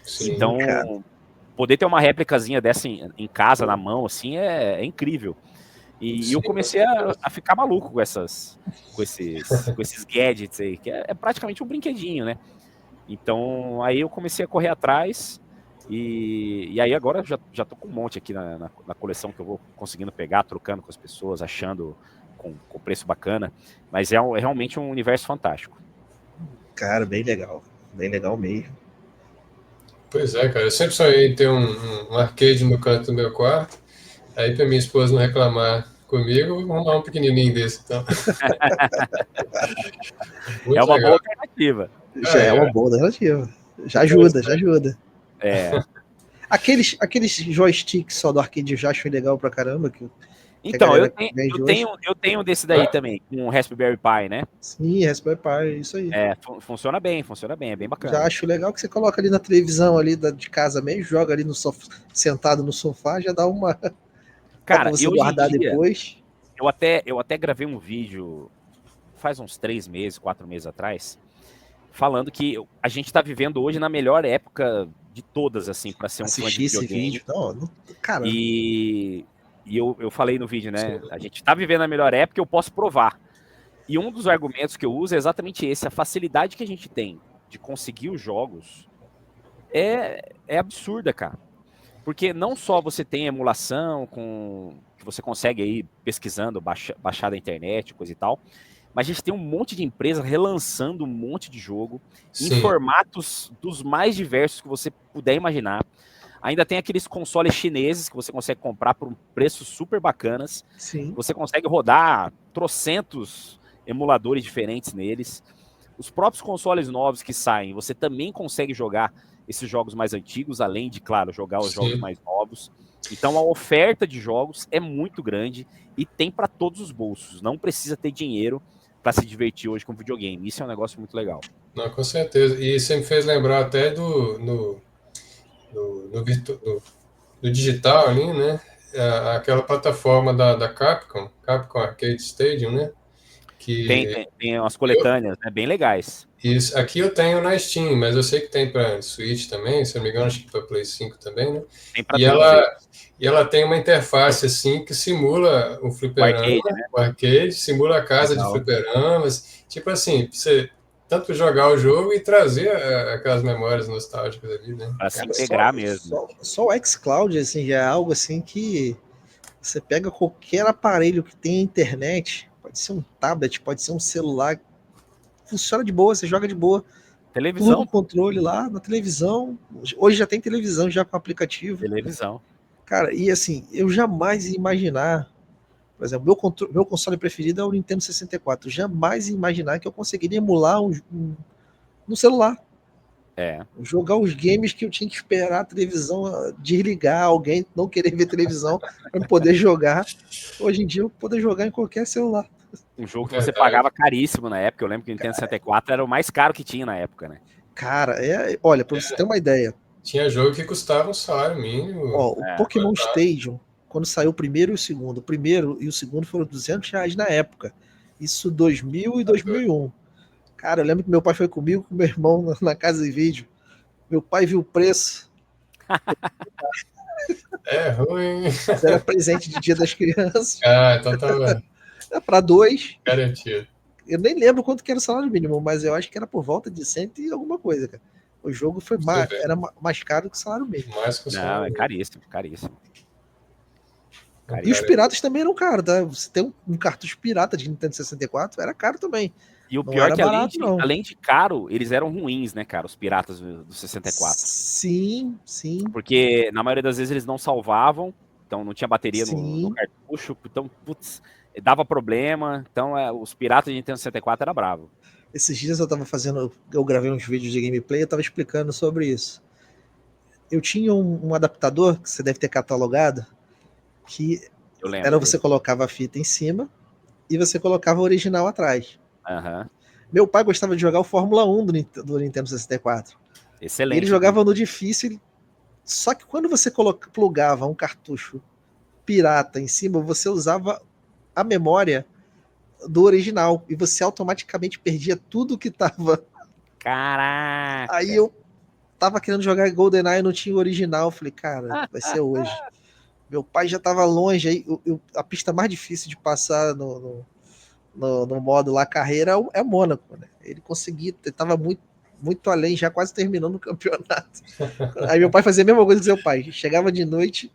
[SPEAKER 3] Sim, então, poder ter uma réplicazinha dessa em casa, na mão, assim, é incrível. E eu comecei a ficar maluco com esses gadgets aí, que é praticamente um brinquedinho, né? Então, aí eu comecei a correr atrás e aí agora já tô com um monte aqui na coleção que eu vou conseguindo pegar, trocando com as pessoas, achando com preço bacana, mas é realmente um universo fantástico.
[SPEAKER 2] Cara, bem legal mesmo.
[SPEAKER 1] Pois é, cara, eu sempre sonhei em ter um arcade no canto do meu quarto, aí pra minha esposa não reclamar comigo, vou arrumar um pequenininho desse, então.
[SPEAKER 3] É uma boa alternativa.
[SPEAKER 2] É uma boa alternativa. Já ajuda. Aqueles joysticks só do arcade eu já acho legal pra caramba.
[SPEAKER 3] Então, eu tenho desse daí também, um Raspberry Pi, né?
[SPEAKER 2] Sim, Raspberry Pi, isso aí.
[SPEAKER 3] Funciona bem, é bem bacana.
[SPEAKER 2] Já acho legal que você coloca ali na televisão ali de casa mesmo, joga ali no sofá, sentado no sofá, já dá uma...
[SPEAKER 3] Cara,
[SPEAKER 2] pra você guardar depois.
[SPEAKER 3] Eu até gravei um vídeo faz uns 3 meses, 4 meses atrás, falando que a gente tá vivendo hoje na melhor época de todas, assim, pra ser um fã de videogame.
[SPEAKER 2] Esse vídeo, cara.
[SPEAKER 3] E eu falei no vídeo, né? A gente tá vivendo a melhor época, eu posso provar. E um dos argumentos que eu uso é exatamente esse: a facilidade que a gente tem de conseguir os jogos é absurda, cara. Porque não só você tem emulação que você consegue aí pesquisando, baixar da internet, coisa e tal, mas a gente tem um monte de empresas relançando um monte de jogo em formatos dos mais diversos que você puder imaginar. Ainda tem aqueles consoles chineses que você consegue comprar por um preço super bacanas.
[SPEAKER 2] Sim.
[SPEAKER 3] Você consegue rodar trocentos emuladores diferentes neles. Os próprios consoles novos que saem, você também consegue jogar esses jogos mais antigos, além de, claro, jogar os jogos mais novos. Então a oferta de jogos é muito grande e tem para todos os bolsos. Não precisa ter dinheiro para se divertir hoje com videogame. Isso é um negócio muito legal.
[SPEAKER 1] Não, com certeza. E você me fez lembrar até no digital ali, né? Aquela plataforma da Capcom Arcade Stadium, né?
[SPEAKER 3] Que tem umas coletâneas, né? Bem legais.
[SPEAKER 1] Isso, aqui eu tenho na Steam, mas eu sei que tem para Switch também, se não me engano, acho que para Play 5 também, né?
[SPEAKER 3] Tem pra
[SPEAKER 1] e ela tem uma interface assim que simula o fliperama, o arcade, simula a casa de fliperamas, tipo assim, você tanto jogar o jogo e trazer aquelas memórias nostálgicas ali, né?
[SPEAKER 3] Para se integrar mesmo.
[SPEAKER 2] Só o xCloud, assim, já é algo assim que você pega qualquer aparelho que tem internet, pode ser um tablet, pode ser um celular, funciona de boa, você joga de boa.
[SPEAKER 3] Televisão.
[SPEAKER 2] Tudo controle lá na televisão. Hoje já tem televisão já com aplicativo.
[SPEAKER 3] Televisão.
[SPEAKER 2] Cara, e assim, eu jamais ia imaginar, por exemplo, meu console preferido é o Nintendo 64. Eu jamais ia imaginar que eu conseguiria emular no celular. Jogar os games que eu tinha que esperar a televisão desligar, alguém não querer ver televisão para poder jogar. Hoje em dia eu poder jogar em qualquer celular.
[SPEAKER 3] Um jogo que você pagava caríssimo na época. Eu lembro que o Nintendo 64 era o mais caro que tinha na época, né?
[SPEAKER 2] Cara, olha, para você ter uma ideia,
[SPEAKER 1] Tinha jogo que custava um salário mínimo.
[SPEAKER 2] Ó, o Pokémon Stadium, quando saiu o primeiro e o segundo, o primeiro e o segundo foram R$200 na época. Isso 2000 e 2001. Cara, eu lembro que meu pai foi comigo, com meu irmão na casa de vídeo. Meu pai viu o preço.
[SPEAKER 1] É ruim.
[SPEAKER 2] Isso era presente de Dia das Crianças.
[SPEAKER 1] Então tava
[SPEAKER 2] Para 2.
[SPEAKER 1] garantido.
[SPEAKER 2] Eu nem lembro quanto que era o salário mínimo, mas eu acho que era por volta de 100 e alguma coisa, cara. O jogo foi era mais caro que o salário mínimo.
[SPEAKER 1] Mais que o salário
[SPEAKER 3] Não, é
[SPEAKER 1] mínimo.
[SPEAKER 3] caríssimo, caríssimo.
[SPEAKER 2] E os piratas também eram caros, tá? Você tem um cartucho pirata de Nintendo 64, era caro também.
[SPEAKER 3] E o
[SPEAKER 2] Não
[SPEAKER 3] pior é
[SPEAKER 2] era
[SPEAKER 3] que
[SPEAKER 2] barato, não.
[SPEAKER 3] além de caro, eles eram ruins, né, cara? Os piratas do 64.
[SPEAKER 2] Sim, sim.
[SPEAKER 3] Porque na maioria das vezes eles não salvavam, então não tinha bateria no
[SPEAKER 2] Sim.
[SPEAKER 3] cartucho, então, putz, dava problema. Então os piratas de Nintendo 64 era bravo.
[SPEAKER 2] Esses dias eu gravei uns vídeos de gameplay, eu tava explicando sobre isso. Eu tinha um adaptador, que você deve ter catalogado, que
[SPEAKER 3] Eu lembro
[SPEAKER 2] era
[SPEAKER 3] dele.
[SPEAKER 2] você colocava a fita em cima e você colocava o original atrás.
[SPEAKER 3] Aham.
[SPEAKER 2] Meu pai gostava de jogar o Fórmula 1 do Nintendo 64.
[SPEAKER 3] Excelente.
[SPEAKER 2] E ele jogava no difícil, só que quando você plugava um cartucho pirata em cima, você usava a memória do original e você automaticamente perdia tudo que tava.
[SPEAKER 3] Caraca!
[SPEAKER 2] Aí eu tava querendo jogar GoldenEye e não tinha o original. Falei, cara, vai ser hoje. Meu pai já tava longe, aí a pista mais difícil de passar no modo lá, carreira, é Mônaco, né? Ele conseguia, ele tava muito além, já quase terminando o campeonato. Aí meu pai fazia a mesma coisa que seu pai. Chegava de noite,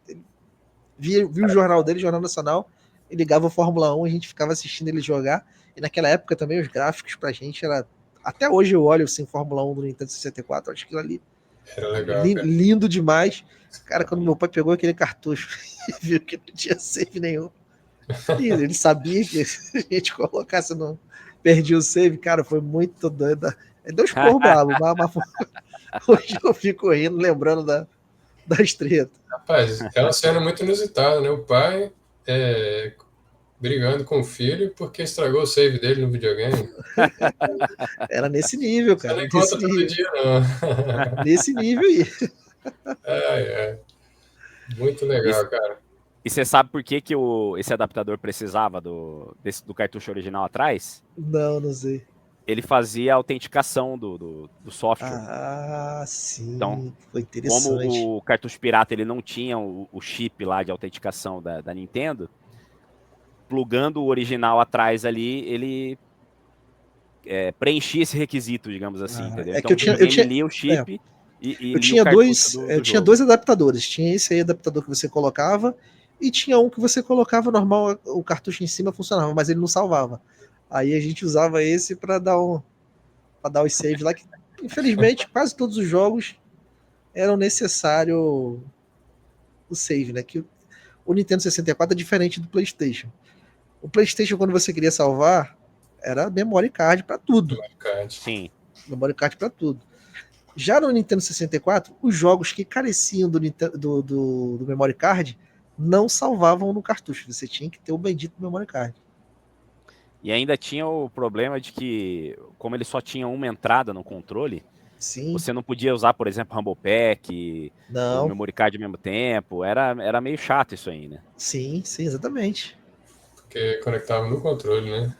[SPEAKER 2] via o jornal dele, Jornal Nacional, e ligava o Fórmula 1, a gente ficava assistindo ele jogar. E naquela época também os gráficos pra gente era... Até hoje eu olho assim, Fórmula 1 do Nintendo 64, acho que ali
[SPEAKER 1] era legal,
[SPEAKER 2] lindo demais. Cara, quando meu pai pegou aquele cartucho e viu que não tinha save nenhum, e ele sabia que se a gente colocasse no... perdia o save, cara, foi muito doido. Ele deu esporro bravo, mas hoje eu fico rindo, lembrando das tretas.
[SPEAKER 1] Rapaz, é uma cena muito inusitada, né? O pai brigando com o filho porque estragou o save dele no videogame.
[SPEAKER 2] Era nesse nível, cara.
[SPEAKER 1] Você não encontra todo dia, não.
[SPEAKER 2] Nesse nível aí.
[SPEAKER 1] Muito legal, cara.
[SPEAKER 3] E você sabe por que esse adaptador precisava do cartucho original atrás?
[SPEAKER 2] Não sei.
[SPEAKER 3] Ele fazia a autenticação do software.
[SPEAKER 2] Ah, sim.
[SPEAKER 3] Então,
[SPEAKER 2] foi interessante.
[SPEAKER 3] Como o cartucho pirata ele não tinha o chip lá de autenticação da Nintendo, plugando o original atrás ali, ele preenchia esse requisito, digamos assim, entendeu? Então
[SPEAKER 2] eu tinha
[SPEAKER 3] lia o chip e
[SPEAKER 2] eu tinha dois adaptadores. Tinha esse aí adaptador que você colocava e tinha um que você colocava normal, o cartucho em cima funcionava, mas ele não salvava. Aí a gente usava esse para dar os saves lá, que infelizmente quase todos os jogos eram necessário o save, né? Que o Nintendo 64 é diferente do PlayStation. O PlayStation, quando você queria salvar, era memory card para tudo.
[SPEAKER 3] Sim.
[SPEAKER 2] Memory card para tudo. Já no Nintendo 64, os jogos que careciam do memory card não salvavam no cartucho. Você tinha que ter o bendito memory card.
[SPEAKER 3] E ainda tinha o problema de que, como ele só tinha uma entrada no controle,
[SPEAKER 2] sim,
[SPEAKER 3] você não podia usar, por exemplo, Rumble Pack, o memory card ao mesmo tempo. Era meio chato isso aí, né?
[SPEAKER 2] Sim, exatamente.
[SPEAKER 1] Porque conectava no controle, né?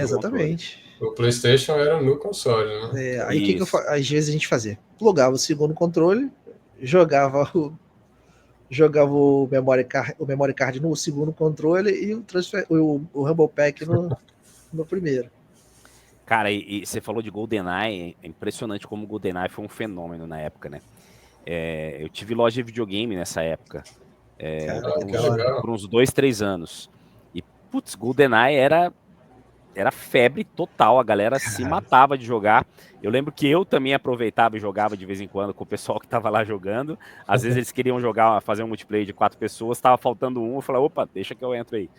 [SPEAKER 2] Exatamente.
[SPEAKER 1] O PlayStation era no console, né?
[SPEAKER 2] Aí o que às vezes a gente fazia? Plugava o segundo controle, jogava o memory card no segundo controle e o Rumble Pack no primeiro.
[SPEAKER 3] Cara, e você falou de GoldenEye, é impressionante como o GoldenEye foi um fenômeno na época, né? Eu tive loja de videogame nessa época, por uns 2, 3 anos. E, putz, GoldenEye era febre total, a galera se matava de jogar. Eu lembro que eu também aproveitava e jogava de vez em quando com o pessoal que tava lá jogando. Às vezes eles queriam fazer um multiplayer de 4 pessoas, tava faltando um, eu falava, opa, deixa que eu entro aí.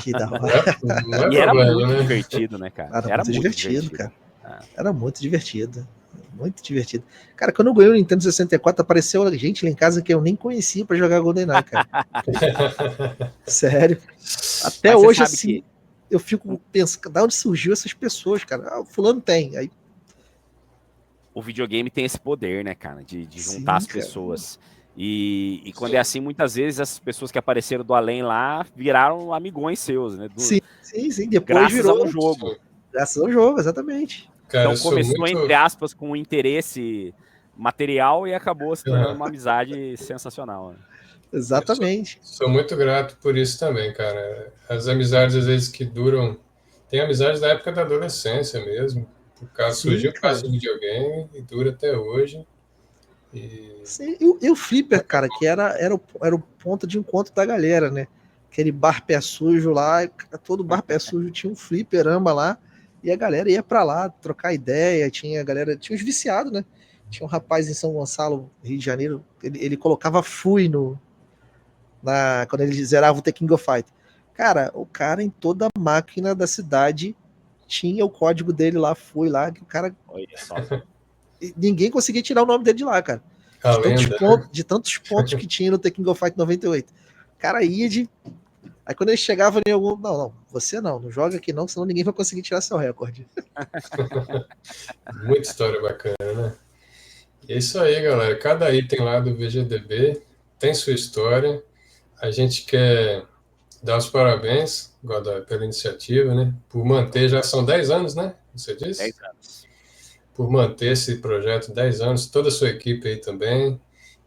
[SPEAKER 2] Que da hora.
[SPEAKER 3] E era muito divertido, né, cara?
[SPEAKER 2] Era muito divertido, cara. Era muito divertido. Muito divertido. Cara, quando eu ganhei o Nintendo 64, apareceu gente lá em casa que eu nem conhecia pra jogar GoldenEye, cara. Sério. Até hoje, assim, eu fico pensando, da onde surgiu essas pessoas, cara? Ah, o fulano tem. Aí
[SPEAKER 3] o videogame tem esse poder, né, cara, de
[SPEAKER 2] Sim,
[SPEAKER 3] juntar as
[SPEAKER 2] cara.
[SPEAKER 3] pessoas. E quando é assim, muitas vezes essas pessoas que apareceram do além lá viraram amigões seus, né?
[SPEAKER 2] Sim. Depois
[SPEAKER 3] Graças a
[SPEAKER 2] virou.
[SPEAKER 3] um jogo.
[SPEAKER 2] Graças ao jogo, exatamente.
[SPEAKER 1] Cara,
[SPEAKER 3] Então
[SPEAKER 1] eu sou
[SPEAKER 3] começou,
[SPEAKER 1] muito.
[SPEAKER 3] entre aspas, com um interesse material e acabou se tornando uma amizade sensacional. Né?
[SPEAKER 1] Eu sou,
[SPEAKER 2] Exatamente.
[SPEAKER 1] sou muito grato por isso também, cara. As amizades, às vezes, que duram. Tem amizades da época da adolescência mesmo. Por causa,
[SPEAKER 2] Sim,
[SPEAKER 1] surgiu por causa
[SPEAKER 2] cara.
[SPEAKER 1] do videogame e dura até hoje. E
[SPEAKER 2] Sim, e o Flipper, cara, que era o ponto de encontro da galera, né? Aquele bar pé sujo lá, todo bar pé sujo tinha um fliperama lá, e a galera ia pra lá trocar ideia, tinha a galera, tinha os viciados, né? Tinha um rapaz em São Gonçalo, Rio de Janeiro, ele colocava FUI quando ele zerava o The King of Fight. Cara, o cara em toda a máquina da cidade tinha o código dele lá, FUI lá, que o cara.
[SPEAKER 3] Olha só.
[SPEAKER 2] Ninguém conseguia tirar o nome dele de lá, cara.
[SPEAKER 1] a lenda.
[SPEAKER 2] De tantos pontos que tinha no The King of Fight 98. O cara ia de. Aí quando ele chegava em algum. Não, você não joga aqui não, senão ninguém vai conseguir tirar seu recorde.
[SPEAKER 1] Muita história bacana, né? E é isso aí, galera. Cada item lá do VGDB tem sua história. A gente quer dar os parabéns, Godoy, pela iniciativa, né? Por manter, já são 10 anos, né? Você
[SPEAKER 3] 10
[SPEAKER 1] disse?
[SPEAKER 3] anos.
[SPEAKER 1] Por manter esse projeto 10 anos, toda a sua equipe aí também.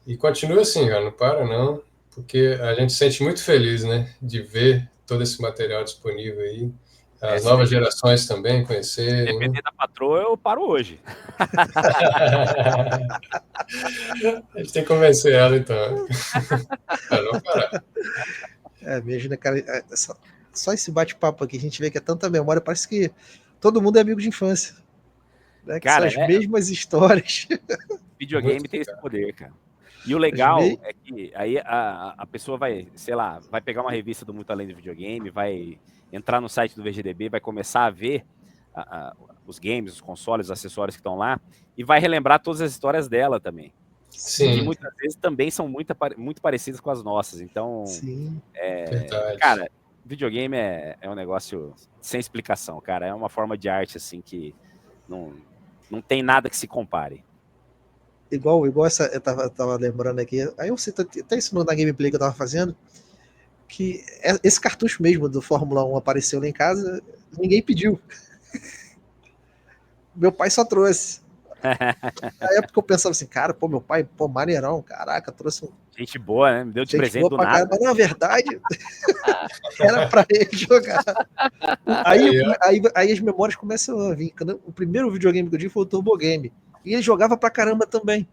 [SPEAKER 1] E continua assim, cara, não para não, porque a gente se sente muito feliz, né? De ver todo esse material disponível aí. As novas gerações também
[SPEAKER 3] Se
[SPEAKER 1] conhecerem, né?
[SPEAKER 3] depender da patroa, eu paro hoje.
[SPEAKER 1] A gente tem que convencer ela, então. Para não parar.
[SPEAKER 2] É mesmo, né, cara? Só esse bate-papo aqui, a gente vê que é tanta memória, parece que todo mundo é amigo de infância. Né? Que são
[SPEAKER 3] Cara,
[SPEAKER 2] as mesmas histórias.
[SPEAKER 3] videogame
[SPEAKER 1] Muito
[SPEAKER 3] tem esse
[SPEAKER 1] legal.
[SPEAKER 3] poder, cara. E o legal é que aí a pessoa vai, sei lá, vai pegar uma revista do Muito Além do Videogame, vai entrar no site do VGDB, vai começar a ver os games, os consoles, os acessórios que estão lá, e vai relembrar todas as histórias dela também. Que
[SPEAKER 1] Sim,
[SPEAKER 3] muitas vezes também são muito parecidas com as nossas. Então,
[SPEAKER 2] Sim.
[SPEAKER 1] verdade.
[SPEAKER 3] cara, videogame é um negócio sem explicação, cara. É uma forma de arte, assim, que não tem nada que se compare.
[SPEAKER 2] Igual essa, eu tava lembrando aqui, aí eu cito até isso na gameplay que eu tava fazendo, que esse cartucho mesmo do Fórmula 1 apareceu lá em casa, ninguém pediu. Meu pai só trouxe. Na época eu pensava assim, cara, pô, meu pai, pô, maneirão, caraca, trouxe um.
[SPEAKER 3] Gente boa, né? Me deu de
[SPEAKER 2] Gente
[SPEAKER 3] presente
[SPEAKER 2] boa
[SPEAKER 3] do
[SPEAKER 2] pra
[SPEAKER 3] nada.
[SPEAKER 2] caramba, mas na verdade era pra ele jogar. Aí,
[SPEAKER 1] Aí, ó.
[SPEAKER 2] aí as memórias começam a vir. O primeiro videogame que eu tive foi o Turbo Game. E ele jogava pra caramba também.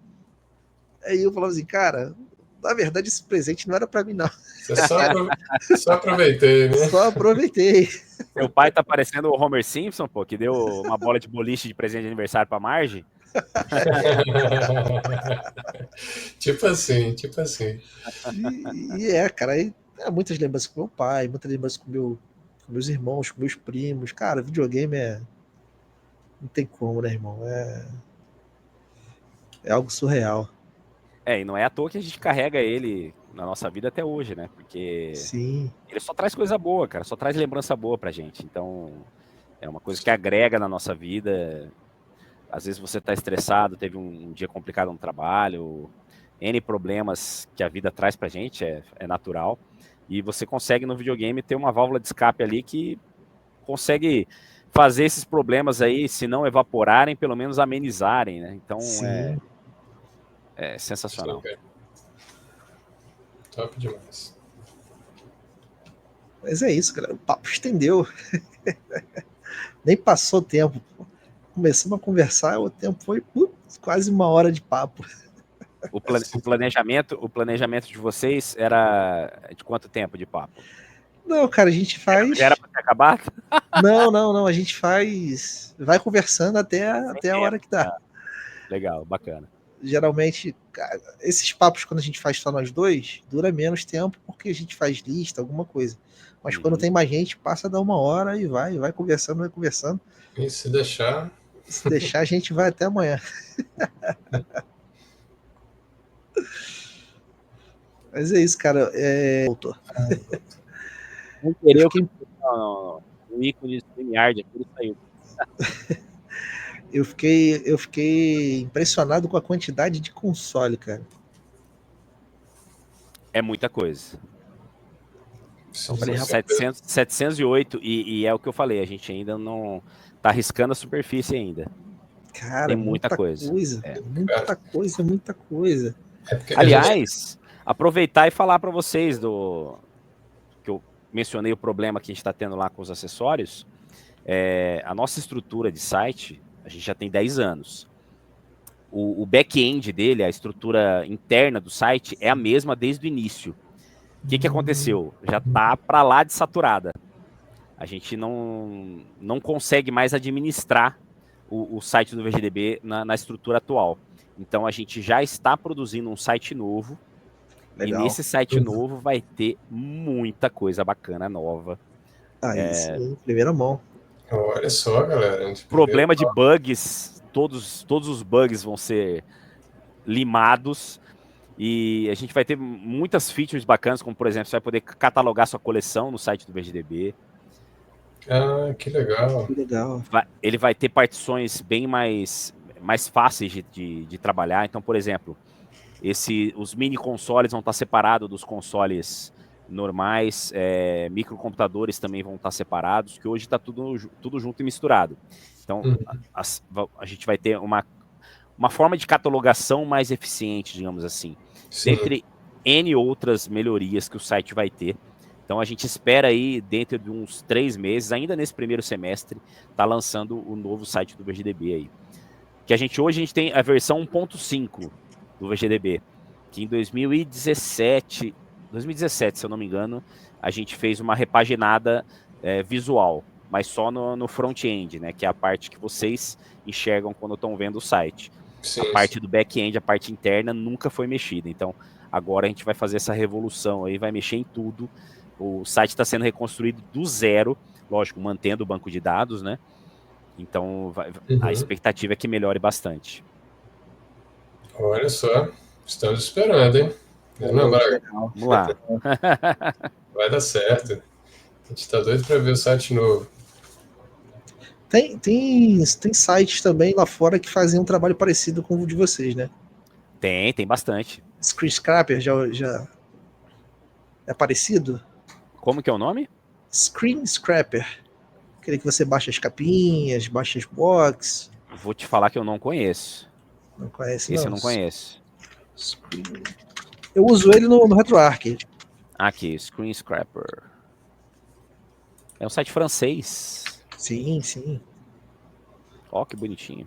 [SPEAKER 2] Aí eu falava assim, cara, na verdade esse presente não era pra mim, não.
[SPEAKER 1] Você só aproveitei, né?
[SPEAKER 2] Só aproveitei.
[SPEAKER 3] Seu pai tá parecendo o Homer Simpson, pô, que deu uma bola de boliche de presente de aniversário pra Marge.
[SPEAKER 1] Tipo assim, tipo assim.
[SPEAKER 2] Cara, aí muitas lembranças com meu pai, muitas lembranças com meus irmãos, com meus primos. Cara, videogame não tem como, né, irmão? É algo surreal.
[SPEAKER 3] E não é à toa que a gente carrega ele na nossa vida até hoje, né? Porque
[SPEAKER 2] Sim,
[SPEAKER 3] ele só traz coisa boa, cara, só traz lembrança boa pra gente. Então, é uma coisa que agrega na nossa vida. Às vezes você tá estressado, teve um dia complicado no trabalho, N problemas que a vida traz pra gente, é natural. E você consegue no videogame ter uma válvula de escape ali que consegue fazer esses problemas aí, se não evaporarem, pelo menos amenizarem, né? Então
[SPEAKER 2] sim.
[SPEAKER 3] é sensacional.
[SPEAKER 1] Sim, top demais.
[SPEAKER 2] Mas é isso, galera. O papo estendeu. Nem passou tempo. Começamos a conversar, o tempo foi quase uma hora de papo.
[SPEAKER 3] O planejamento de vocês era de quanto tempo de papo?
[SPEAKER 2] Não, cara, a gente faz.
[SPEAKER 3] Já era pra ter acabado?
[SPEAKER 2] Não. A gente faz. Vai conversando até a hora que dá.
[SPEAKER 3] Legal, bacana.
[SPEAKER 2] Geralmente, cara, esses papos, quando a gente faz só nós dois, dura menos tempo porque a gente faz lista, alguma coisa. Mas quando tem mais gente, passa a dar uma hora e vai conversando, vai conversando.
[SPEAKER 1] E se deixar.
[SPEAKER 2] Se deixar, a gente vai até amanhã. Mas é isso, cara. Voltou.
[SPEAKER 3] Não querer o ícone de StreamYard aqui, ele saiu.
[SPEAKER 2] Eu fiquei impressionado com a quantidade de console, cara.
[SPEAKER 3] É muita coisa.
[SPEAKER 1] Sim,
[SPEAKER 2] falei,
[SPEAKER 1] sim.
[SPEAKER 3] 708, e é o que eu falei, a gente ainda não tá arriscando a superfície ainda.
[SPEAKER 2] Cara,
[SPEAKER 3] Tem muita coisa.
[SPEAKER 2] Muita coisa, muita coisa.
[SPEAKER 1] É porque
[SPEAKER 3] Aliás, aproveitar e falar para vocês que eu mencionei o problema que a gente está tendo lá com os acessórios. A nossa estrutura de site, a gente já tem 10 anos. O back-end dele, a estrutura interna do site, é a mesma desde o início. O que aconteceu? Já está para lá de saturada. A gente não consegue mais administrar o site do VGDB na estrutura atual. Então a gente já está produzindo um site novo.
[SPEAKER 2] Legal.
[SPEAKER 3] E nesse site novo vai ter muita coisa bacana nova.
[SPEAKER 2] Isso aí, primeira mão.
[SPEAKER 1] Olha só, galera.
[SPEAKER 3] Problema de bugs, todos os bugs vão ser limados. E a gente vai ter muitas features bacanas, como por exemplo, você vai poder catalogar sua coleção no site do VGDB.
[SPEAKER 1] Ah, que legal.
[SPEAKER 2] Que legal.
[SPEAKER 3] Ele vai ter partições bem mais fáceis de trabalhar. Então, por exemplo, os mini consoles vão estar separados dos consoles normais, microcomputadores também vão estar separados, que hoje está tudo junto e misturado. Então, a gente vai ter uma forma de catalogação mais eficiente, digamos assim.
[SPEAKER 1] Sim.
[SPEAKER 3] Dentre N outras melhorias que o site vai ter. Então a gente espera aí, dentro de uns 3 meses, ainda nesse primeiro semestre, tá lançando o novo site do VGDB aí. Que hoje a gente tem a versão 1.5 do VGDB, que em 2017, se eu não me engano, a gente fez uma repaginada visual, mas só no front-end, né, que é a parte que vocês enxergam quando estão vendo o site.
[SPEAKER 1] Sim,
[SPEAKER 3] a parte do back-end, a parte interna, nunca foi mexida. Então, agora a gente vai fazer essa revolução aí, vai mexer em tudo. O site está sendo reconstruído do zero, lógico, mantendo o banco de dados, né? Então, a expectativa é que melhore bastante.
[SPEAKER 1] Olha só, estamos esperando, hein? Não, Braga?
[SPEAKER 3] Vamos lá.
[SPEAKER 1] Vai dar certo. A gente está doido para ver o site novo.
[SPEAKER 2] Tem sites também lá fora que fazem um trabalho parecido com o de vocês, né?
[SPEAKER 3] Tem bastante.
[SPEAKER 2] Screen Scraper já é parecido?
[SPEAKER 3] Como que é o nome?
[SPEAKER 2] Screen Scraper. Aquele que você baixa as capinhas, baixa as box.
[SPEAKER 3] Vou te falar que eu não conheço.
[SPEAKER 2] Não conhece,
[SPEAKER 3] Esse
[SPEAKER 2] não?
[SPEAKER 3] eu não conheço.
[SPEAKER 2] Eu uso ele no RetroArch.
[SPEAKER 3] Aqui, Screen Scraper. É um site francês.
[SPEAKER 2] Sim, sim.
[SPEAKER 3] Ó, que bonitinho.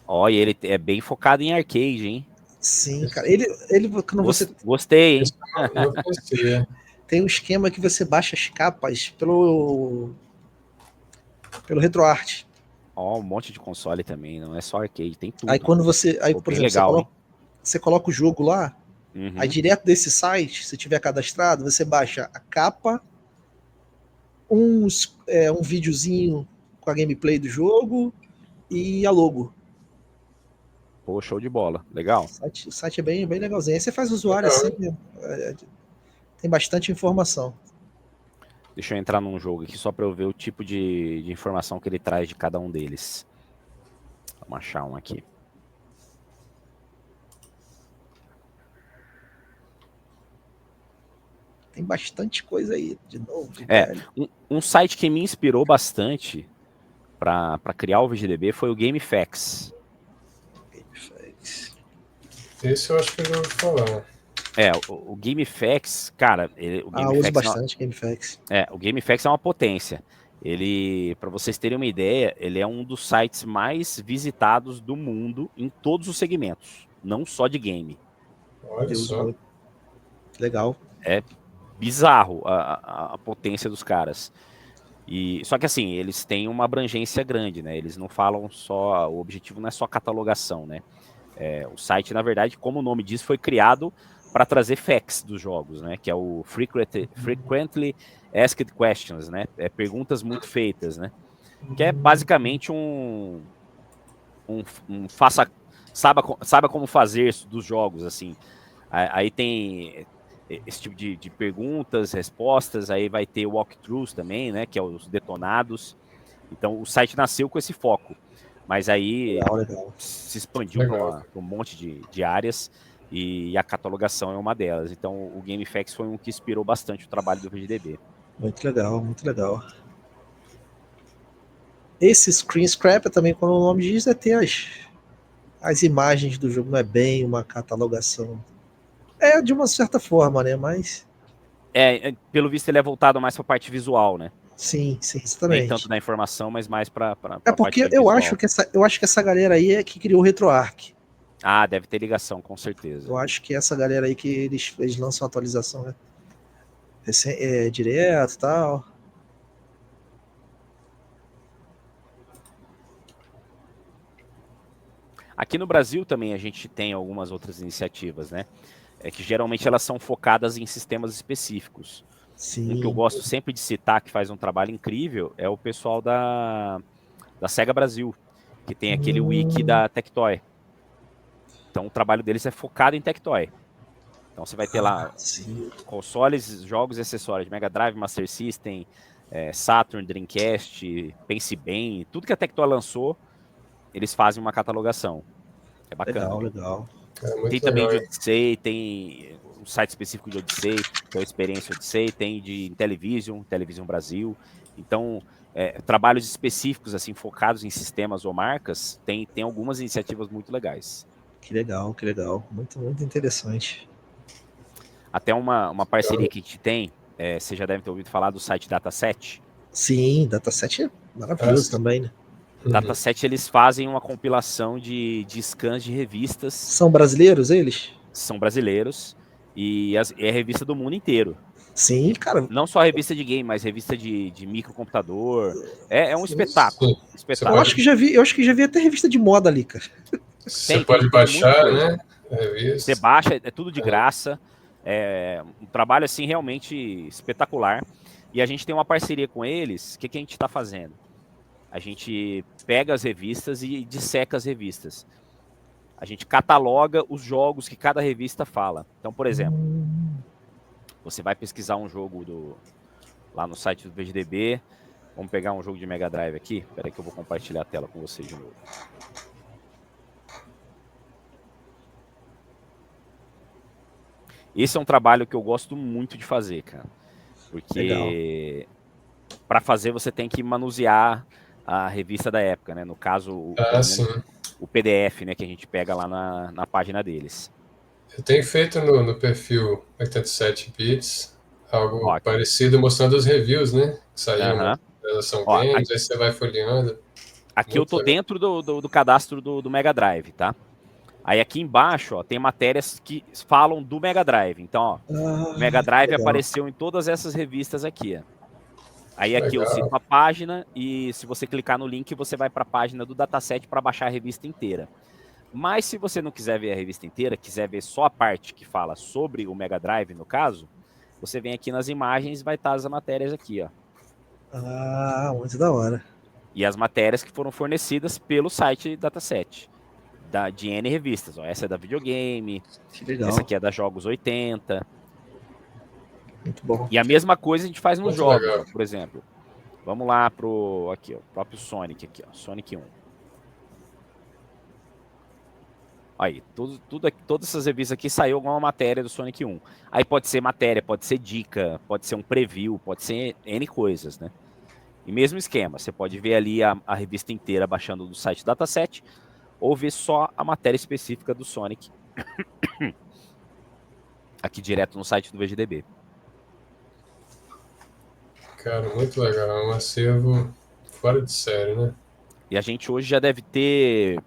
[SPEAKER 3] Ó, e ele é bem focado em arcade, hein?
[SPEAKER 2] Sim, cara. Ele quando você...
[SPEAKER 3] Gostei, hein?
[SPEAKER 1] Não conhecia.
[SPEAKER 2] Tem um esquema que você baixa as capas pelo RetroArch.
[SPEAKER 3] Ó, um monte de console também, não é só arcade, tem tudo.
[SPEAKER 2] Aí quando você... Aí,
[SPEAKER 3] Pô,
[SPEAKER 2] por exemplo,
[SPEAKER 3] legal,
[SPEAKER 2] você coloca o jogo lá,
[SPEAKER 3] Uhum.
[SPEAKER 2] aí direto desse site, se tiver cadastrado, você baixa a capa, um videozinho com a gameplay do jogo e a logo.
[SPEAKER 3] Pô, show de bola. Legal.
[SPEAKER 2] O site é bem legalzinho. Aí você faz usuário assim, tem bastante informação.
[SPEAKER 3] Deixa eu entrar num jogo aqui só para eu ver o tipo de informação que ele traz de cada um deles. Vamos achar um aqui.
[SPEAKER 2] Tem bastante coisa aí, de novo.
[SPEAKER 3] Um site que me inspirou bastante para criar o VGDB foi o GameFAQs.
[SPEAKER 1] Esse eu acho que eu já ouvi falar.
[SPEAKER 3] O GameFAQs, cara...
[SPEAKER 2] eu uso bastante GameFAQs.
[SPEAKER 3] O GameFAQs é uma potência. Ele, para vocês terem uma ideia, ele é um dos sites mais visitados do mundo em todos os segmentos, não só de game.
[SPEAKER 1] Olha só.
[SPEAKER 2] Legal.
[SPEAKER 3] É bizarro a potência dos caras. Só que assim, eles têm uma abrangência grande, né? Eles não falam só... O objetivo não é só catalogação, né? O site, na verdade, como o nome diz, foi criado para trazer facts dos jogos, né? Que é o Frequently Asked Questions, né? Perguntas muito feitas, né? Que é basicamente saiba como fazer dos jogos, assim. Aí tem esse tipo de perguntas, respostas, aí vai ter walkthroughs também, né, que é os detonados. Então, o site nasceu com esse foco, mas aí
[SPEAKER 2] Legal.
[SPEAKER 3] se expandiu para um monte de áreas e a catalogação é uma delas. Então, o GameFAQs foi um que inspirou bastante o trabalho do VGDB.
[SPEAKER 2] Muito legal, muito legal. Esse screen scraper também, como o nome diz, é ter as imagens do jogo, não é bem uma catalogação. É de uma certa forma, né? Mas.
[SPEAKER 3] Pelo visto, ele é voltado mais para a parte visual, né?
[SPEAKER 2] Sim, exatamente.
[SPEAKER 3] Nem tanto da informação, mas mais para
[SPEAKER 2] é porque eu acho que essa galera aí é que criou o RetroArch.
[SPEAKER 3] Ah, deve ter ligação, com certeza.
[SPEAKER 2] Eu acho que essa galera aí que eles lançam atualização, né? Direto e tal.
[SPEAKER 3] Aqui no Brasil também a gente tem algumas outras iniciativas, né? Que geralmente elas são focadas em sistemas específicos.
[SPEAKER 2] Sim.
[SPEAKER 3] Um que eu gosto sempre de citar, que faz um trabalho incrível, é o pessoal da Sega Brasil, que tem aquele wiki da Tectoy. Então o trabalho deles é focado em Tectoy. Então você vai ter lá consoles, jogos e acessórios de Mega Drive, Master System, Saturn, Dreamcast, Pense Bem, tudo que a Tectoy lançou, eles fazem uma catalogação. É bacana.
[SPEAKER 2] Legal.
[SPEAKER 3] Tem também de Odyssey, tem um site específico de Odyssey, que é a Experiência Odyssey, tem de Television Brasil. Então, trabalhos específicos, assim, focados em sistemas ou marcas, tem algumas iniciativas muito legais.
[SPEAKER 2] Que legal. Muito, muito interessante.
[SPEAKER 3] Até uma parceria que a gente tem, você já deve ter ouvido falar do site Dataset.
[SPEAKER 2] Sim, Dataset é maravilhoso também, né?
[SPEAKER 3] Dataset, eles fazem uma compilação de scans de revistas.
[SPEAKER 2] São brasileiros eles?
[SPEAKER 3] São brasileiros. E é revista do mundo inteiro.
[SPEAKER 2] Sim, cara.
[SPEAKER 3] Não só revista de game, mas revista de microcomputador. É um espetáculo.
[SPEAKER 2] Eu acho que já vi até revista de moda ali, cara.
[SPEAKER 1] Você pode baixar, né?
[SPEAKER 3] Você baixa, é tudo de graça. É um trabalho, assim, realmente espetacular. E a gente tem uma parceria com eles. O que a gente está fazendo? A gente pega as revistas e disseca as revistas. A gente cataloga os jogos que cada revista fala. Então, por exemplo, você vai pesquisar um jogo lá no site do VGDB. Vamos pegar um jogo de Mega Drive aqui. Espera aí que eu vou compartilhar a tela com vocês de novo. Esse é um trabalho que eu gosto muito de fazer, cara. Porque para fazer você tem que manusear a revista da época, né? No caso, o PDF, né, que a gente pega lá na página deles.
[SPEAKER 1] Eu tenho feito no perfil 87 bits algo parecido, mostrando os reviews, né? Que saíram da Relação Games, aí você vai folheando.
[SPEAKER 3] Aqui eu tô dentro do cadastro do Mega Drive, tá? Aí aqui embaixo, ó, tem matérias que falam do Mega Drive. Então, ó, o Mega Drive apareceu em todas essas revistas aqui, ó. Aí aqui eu cito a página e se você clicar no link, você vai para a página do Dataset para baixar a revista inteira. Mas se você não quiser ver a revista inteira, quiser ver só a parte que fala sobre o Mega Drive, no caso, você vem aqui nas imagens e vai estar as matérias aqui, ó.
[SPEAKER 2] Ah, muito da hora.
[SPEAKER 3] E as matérias que foram fornecidas pelo site Dataset, de N revistas. Ó. Essa é da videogame,
[SPEAKER 2] que legal.
[SPEAKER 3] Essa aqui é da Jogos 80.
[SPEAKER 2] Muito bom.
[SPEAKER 3] E a mesma coisa a gente faz nos jogos, ó, por exemplo. Vamos lá pro aqui, ó, próprio Sonic aqui, ó, Sonic 1. Aí, todas essas revistas aqui saiu alguma matéria do Sonic 1. Aí pode ser matéria, pode ser dica, pode ser um preview, pode ser N coisas, né? E mesmo esquema, você pode ver ali a revista inteira baixando do site Dataset ou ver só a matéria específica do Sonic aqui direto no site do VGDB.
[SPEAKER 1] Cara, muito legal. É um acervo fora de série, né?
[SPEAKER 3] E a gente hoje já deve ter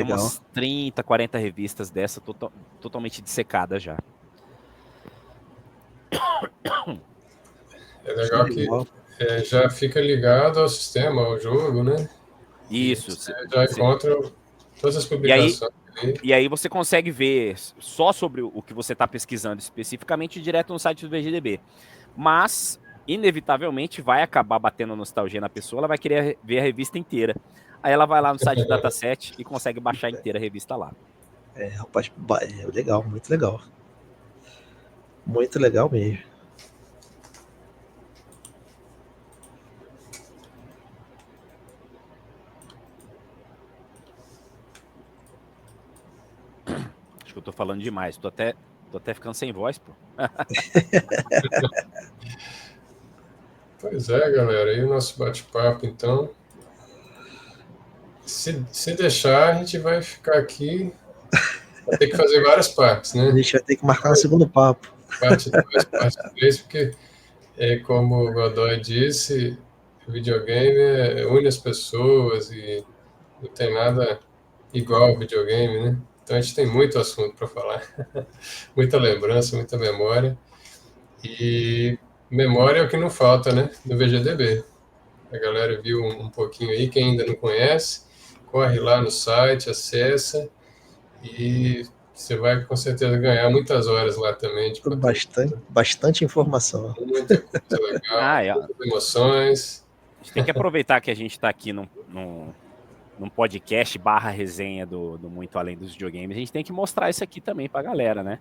[SPEAKER 3] umas 30, 40 revistas dessa totalmente dissecadas já.
[SPEAKER 1] É legal que já fica ligado ao sistema, ao jogo, né?
[SPEAKER 3] Isso.
[SPEAKER 1] Você já encontra todas as publicações.
[SPEAKER 3] E aí você consegue ver só sobre o que você está pesquisando especificamente direto no site do VGDB. Mas, inevitavelmente, vai acabar batendo nostalgia na pessoa, ela vai querer ver a revista inteira. Aí ela vai lá no site do Dataset e consegue baixar inteira a revista lá.
[SPEAKER 2] Rapaz, legal, muito legal. Muito legal mesmo.
[SPEAKER 3] Acho que eu tô falando demais. Tô até ficando sem voz, pô.
[SPEAKER 1] Pois é, galera, aí o nosso bate-papo, então. Se deixar, a gente vai ficar aqui, vai ter que fazer várias partes,
[SPEAKER 2] A
[SPEAKER 1] né?
[SPEAKER 2] gente vai ter que marcar um segundo papo.
[SPEAKER 1] Parte 2, parte 3, porque, como o Godoy disse, o videogame une as pessoas e não tem nada igual ao videogame, né? Então a gente tem muito assunto para falar, muita lembrança, muita memória. E memória é o que não falta, né? No VGDB. A galera viu um pouquinho aí, quem ainda não conhece, corre lá no site, acessa e você vai com certeza ganhar muitas horas lá também de conteúdo.
[SPEAKER 2] Bastante informação.
[SPEAKER 1] Muita coisa legal,
[SPEAKER 3] Ah,
[SPEAKER 1] muitas emoções.
[SPEAKER 3] a gente tem que aproveitar que a gente tá aqui num podcast barra resenha do Muito Além dos Videogames. A gente tem que mostrar isso aqui também pra galera, né?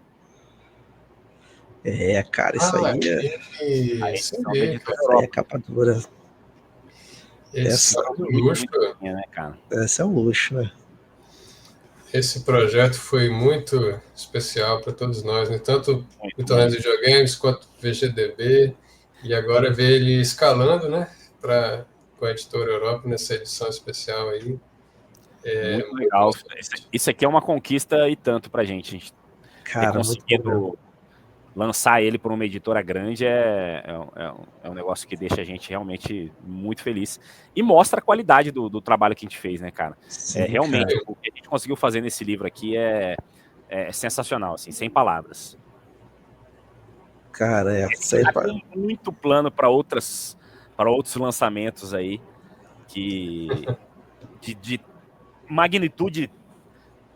[SPEAKER 2] Cara, isso aí
[SPEAKER 3] A
[SPEAKER 1] Isso
[SPEAKER 3] edição da
[SPEAKER 1] aí,
[SPEAKER 3] Editora
[SPEAKER 1] cara.
[SPEAKER 2] é
[SPEAKER 3] Europa.
[SPEAKER 2] capa dura.
[SPEAKER 1] Edição
[SPEAKER 2] Essa,
[SPEAKER 1] do luxo.
[SPEAKER 3] Né, cara?
[SPEAKER 2] essa é um luxo, né?
[SPEAKER 1] Esse projeto foi muito especial para todos nós, né? Tanto
[SPEAKER 3] Muito
[SPEAKER 1] o Além dos Videogames quanto o VGDB. E agora ver ele escalando, né? Com a Editora Europa nessa edição especial aí.
[SPEAKER 3] muito legal. Isso aqui é uma conquista e tanto pra gente. A gente ter
[SPEAKER 2] Cara, muito bom mesmo.
[SPEAKER 3] conseguido lançar ele por uma editora grande é um negócio que deixa a gente realmente muito feliz. E mostra a qualidade do trabalho que a gente fez, né, cara?
[SPEAKER 2] Sim,
[SPEAKER 3] Realmente,
[SPEAKER 2] cara.
[SPEAKER 3] o que a gente conseguiu fazer nesse livro aqui é sensacional, assim, sem palavras.
[SPEAKER 2] Cara, isso aí
[SPEAKER 3] Tem muito plano para outros lançamentos aí de magnitude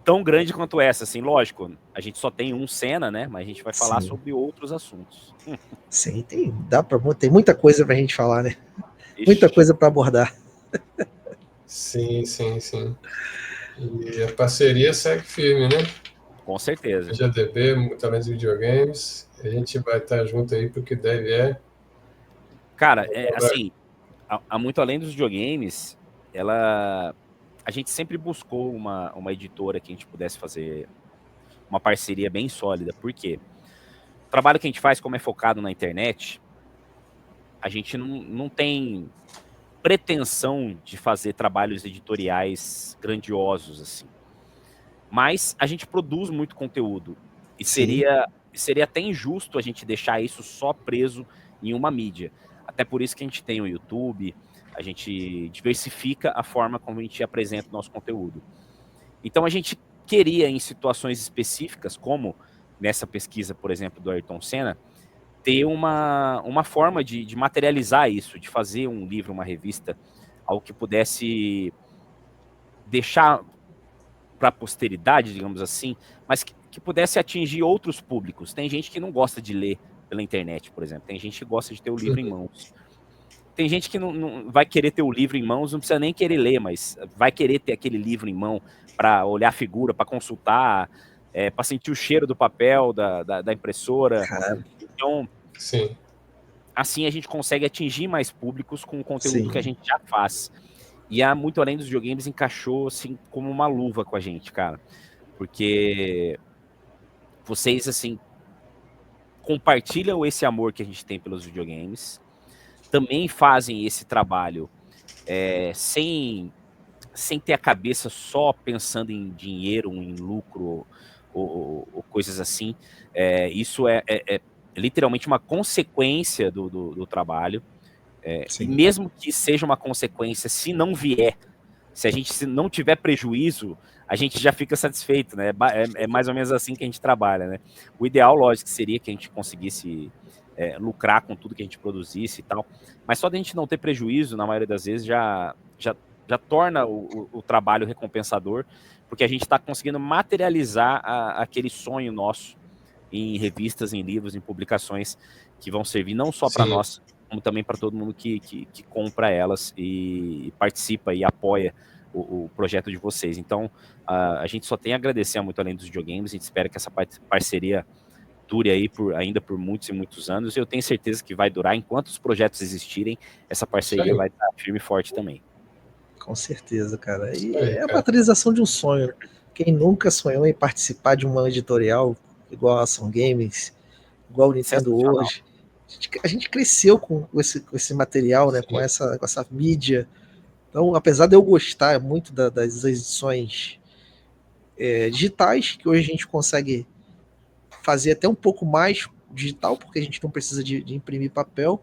[SPEAKER 3] tão grande quanto essa, assim, lógico, a gente só tem um Senna, né, mas a gente vai falar sobre outros assuntos.
[SPEAKER 2] Sim, tem muita coisa pra gente falar, né? Muita coisa para abordar.
[SPEAKER 1] Sim, sim, sim. E a parceria segue firme, né?
[SPEAKER 3] Com certeza.
[SPEAKER 1] GDB, Muito Além dos Videogames. A gente vai estar junto aí porque deve
[SPEAKER 3] Cara, assim, a Muito Além dos Videogames, a gente sempre buscou uma editora que a gente pudesse fazer uma parceria bem sólida. Por quê? O trabalho que a gente faz, como é focado na internet, a gente não tem pretensão de fazer trabalhos editoriais grandiosos, assim. Mas a gente produz muito conteúdo. E seria até injusto a gente deixar isso só preso em uma mídia. Até por isso que a gente tem o YouTube, a gente diversifica a forma como a gente apresenta o nosso conteúdo. Então a gente queria, em situações específicas, como nessa pesquisa, por exemplo, do Ayrton Senna, ter uma forma de materializar isso, de fazer um livro, uma revista, algo que pudesse deixar para a posteridade, digamos assim, mas que pudesse atingir outros públicos. Tem gente que não gosta de ler pela internet, por exemplo. Tem gente que gosta de ter o livro em mãos. Tem gente que não vai querer ter o livro em mãos, não precisa nem querer ler, mas vai querer ter aquele livro em mão para olhar a figura, para consultar, para sentir o cheiro do papel, da impressora.
[SPEAKER 2] Cara,
[SPEAKER 3] então,
[SPEAKER 1] sim.
[SPEAKER 3] Assim a gente consegue atingir mais públicos com o conteúdo que a gente já faz. E a Muito Além dos Videogames encaixou assim como uma luva com a gente, cara. Porque vocês, assim, compartilham esse amor que a gente tem pelos videogames, também fazem esse trabalho sem ter a cabeça só pensando em dinheiro, em lucro ou coisas assim. Isso é literalmente uma consequência do trabalho. E mesmo que seja uma consequência, se não vier, se a gente não tiver prejuízo, a gente já fica satisfeito, né? É mais ou menos assim que a gente trabalha, né? O ideal, lógico, seria que a gente conseguisse lucrar com tudo que a gente produzisse e tal, mas só da gente não ter prejuízo, na maioria das vezes, já torna o trabalho recompensador, porque a gente está conseguindo materializar aquele sonho nosso em revistas, em livros, em publicações que vão servir não só para nós, como também para todo mundo que compra elas e participa e apoia o projeto de vocês. Então, a gente só tem a agradecer a Muito Além dos Videogames, a gente espera que essa parceria dure aí ainda por muitos e muitos anos. Eu tenho certeza que vai durar. Enquanto os projetos existirem, essa parceria vai estar firme e forte também.
[SPEAKER 2] Com certeza, cara. E
[SPEAKER 1] Aí,
[SPEAKER 2] é a
[SPEAKER 1] cara.
[SPEAKER 2] materialização de um sonho. Quem nunca sonhou em participar de uma editorial igual a Ação Games, igual o Nintendo hoje? A gente cresceu com esse material, né? Com essa mídia. Então, apesar de eu gostar muito das edições digitais, que hoje a gente consegue fazer até um pouco mais digital, porque a gente não precisa de imprimir papel,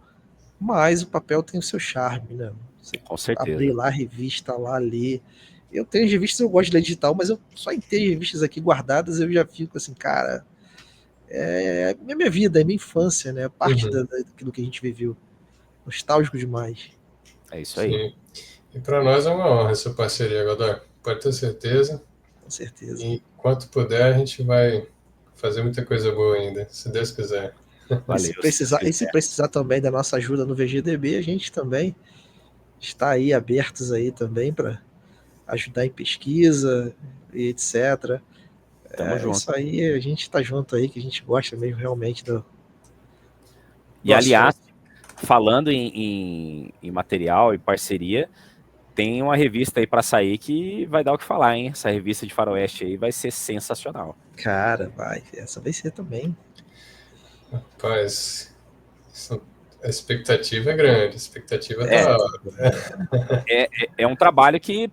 [SPEAKER 2] mas o papel tem o seu charme, né? Você
[SPEAKER 3] Com certeza.
[SPEAKER 2] abrir lá a revista, lá ler. Eu tenho as revistas, eu gosto de ler digital, mas eu só em ter revistas aqui guardadas, eu já fico assim, cara, é minha vida, é minha infância, né? Parte daquilo que a gente viveu. Nostálgico demais.
[SPEAKER 3] É isso aí.
[SPEAKER 1] Sim. E para nós é uma honra essa parceria, Godoy. Pode ter certeza.
[SPEAKER 2] Com certeza.
[SPEAKER 1] E enquanto puder, a gente vai fazer muita coisa boa ainda, se Deus quiser.
[SPEAKER 2] Valeu, e se precisar também da nossa ajuda no VGDB, a gente também está aí abertos aí também para ajudar em pesquisa e etc.
[SPEAKER 3] Tamo junto.
[SPEAKER 2] Isso aí, a gente tá junto aí, que a gente gosta mesmo realmente do
[SPEAKER 3] E aliás, falando em material e parceria, tem uma revista aí para sair que vai dar o que falar, hein? Essa revista de faroeste aí vai ser sensacional.
[SPEAKER 2] Cara, essa vai ser também.
[SPEAKER 1] Rapaz, a expectativa é grande, a expectativa tá alta.
[SPEAKER 3] É um trabalho que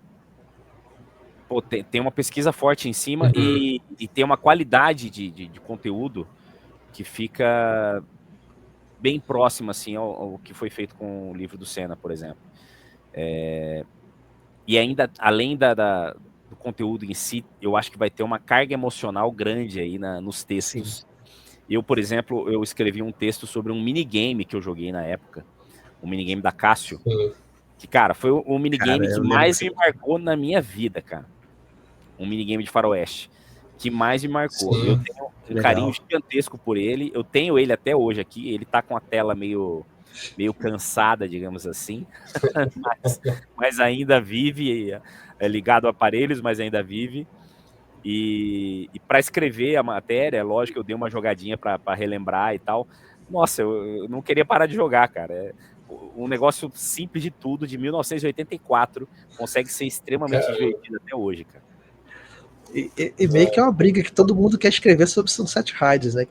[SPEAKER 3] tem uma pesquisa forte em cima e tem uma qualidade de conteúdo que fica bem próxima assim, ao que foi feito com o livro do Senna, por exemplo. E ainda, além do conteúdo em si, eu acho que vai ter uma carga emocional grande aí nos textos. Sim. Eu, por exemplo, eu escrevi um texto sobre um minigame que eu joguei na época, um minigame da Cássio, que, cara, foi o minigame que mais me marcou na minha vida, cara. Um minigame de faroeste, que mais me marcou. Sim. Eu tenho um carinho gigantesco por ele, eu tenho ele até hoje aqui, ele tá com a tela meio cansada, digamos assim, mas ainda vive, ligado a aparelhos, mas ainda vive. E para escrever a matéria, lógico que eu dei uma jogadinha para relembrar e tal. Nossa, eu não queria parar de jogar, cara. Um negócio simples de tudo, de 1984, consegue ser extremamente divertido até hoje, cara.
[SPEAKER 2] E meio que é uma briga que todo mundo quer escrever sobre Sunset Riders, né?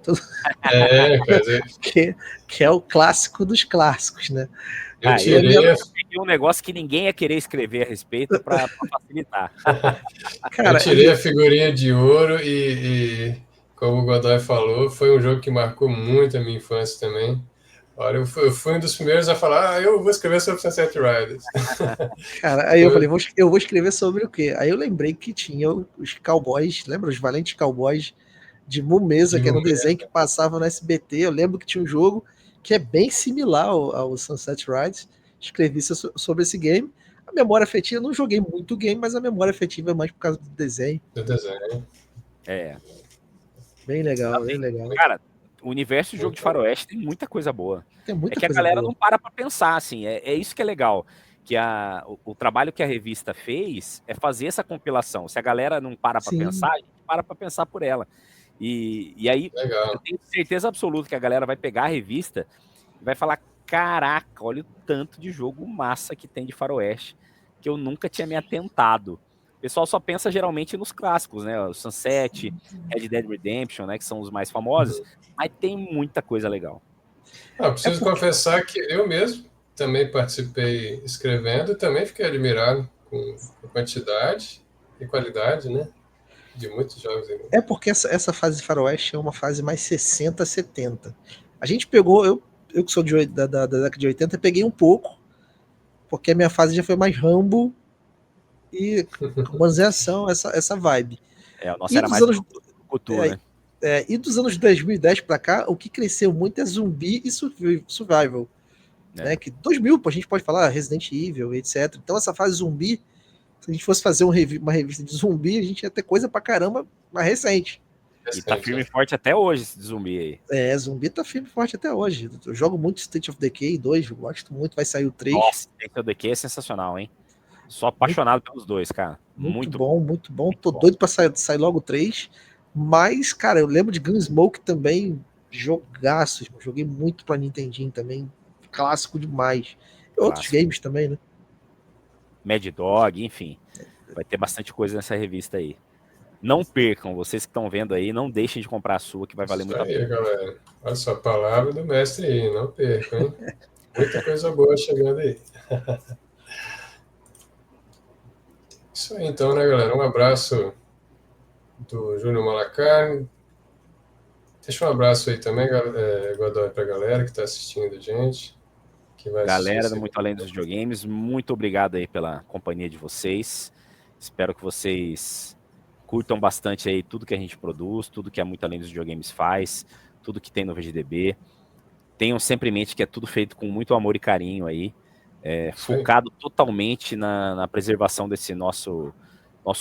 [SPEAKER 2] Que é o clássico dos clássicos, né?
[SPEAKER 1] Eu peguei
[SPEAKER 3] um negócio que ninguém ia querer escrever a respeito para facilitar.
[SPEAKER 1] Cara, eu tirei a figurinha de ouro e, como o Godoy falou, foi um jogo que marcou muito a minha infância também. Olha, eu fui um dos primeiros a falar, eu vou escrever sobre Sunset Riders.
[SPEAKER 2] Cara, aí eu falei, eu vou escrever sobre o quê? Aí eu lembrei que tinha os cowboys, lembra? Os valentes cowboys de Mumesa, que era um desenho que passava no SBT. Eu lembro que tinha um jogo que é bem similar ao Sunset Riders. Escrevi sobre esse game. A memória afetiva, eu não joguei muito game, mas a memória afetiva é mais por causa do desenho.
[SPEAKER 1] Do desenho.
[SPEAKER 2] Bem legal, bem legal.
[SPEAKER 3] Cara, o universo de jogo de faroeste tem muita coisa boa.
[SPEAKER 2] Tem muita
[SPEAKER 3] coisa a galera boa. Não para pensar, assim, é isso que é legal. Que o trabalho que a revista fez é fazer essa compilação. Se a galera não para pensar, a gente para pensar por ela. E aí, legal. Eu tenho certeza absoluta que a galera vai pegar a revista e vai falar, caraca, olha o tanto de jogo massa que tem de faroeste, que eu nunca tinha me atentado. O pessoal só pensa geralmente nos clássicos, né? O Sunset, Red Dead Redemption, né? Que são os mais famosos. Mas tem muita coisa legal.
[SPEAKER 1] Preciso confessar que eu mesmo também participei escrevendo e também fiquei admirado com a quantidade e qualidade, né? De muitos jogos.
[SPEAKER 2] É porque essa fase de faroeste é uma fase mais 60, 70. A gente pegou, eu que sou da década de 80, peguei um pouco, porque a minha fase já foi mais Rambo e romanceação, essa vibe.
[SPEAKER 3] A nossa era mais cultura, né?
[SPEAKER 2] E dos anos 2010 para cá, o que cresceu muito é zumbi e survival. Né? Que 2000, a gente pode falar Resident Evil, etc. Então essa fase zumbi, se a gente fosse fazer uma revista de zumbi, a gente ia ter coisa pra caramba mais recente.
[SPEAKER 3] E tá firme e forte até hoje esse zumbi aí.
[SPEAKER 2] Zumbi tá firme e forte até hoje. Eu jogo muito State of Decay 2, eu gosto muito, vai sair o 3.
[SPEAKER 3] Nossa, State of Decay é sensacional, hein? Sou apaixonado pelos dois, cara.
[SPEAKER 2] Muito bom. Tô doido pra sair logo o 3. Mas, cara, eu lembro de Gunsmoke também, Jogaço, irmão. Joguei muito pra Nintendinho também. Clássico demais. E outros games também, né?
[SPEAKER 3] Mad Dog, enfim. Vai ter bastante coisa nessa revista aí. Não percam, vocês que estão vendo aí, não deixem de comprar a sua, que vai valer muito a pena.
[SPEAKER 1] Isso aí, galera. Olha só, a palavra do mestre aí, não percam, hein? Muita coisa boa chegando aí. Isso aí, então, né, galera? Um abraço do Júnior Malacar. Deixa um abraço aí também, Godoy, pra galera que está assistindo a gente. Que vai
[SPEAKER 3] Galera do Muito Além dos Videogames, muito obrigado aí pela companhia de vocês. Espero que vocês curtam bastante aí tudo que a gente produz, tudo que a Muito Além dos Videogames faz, tudo que tem no VGDB. Tenham sempre em mente que é tudo feito com muito amor e carinho aí, focado totalmente na preservação desse nosso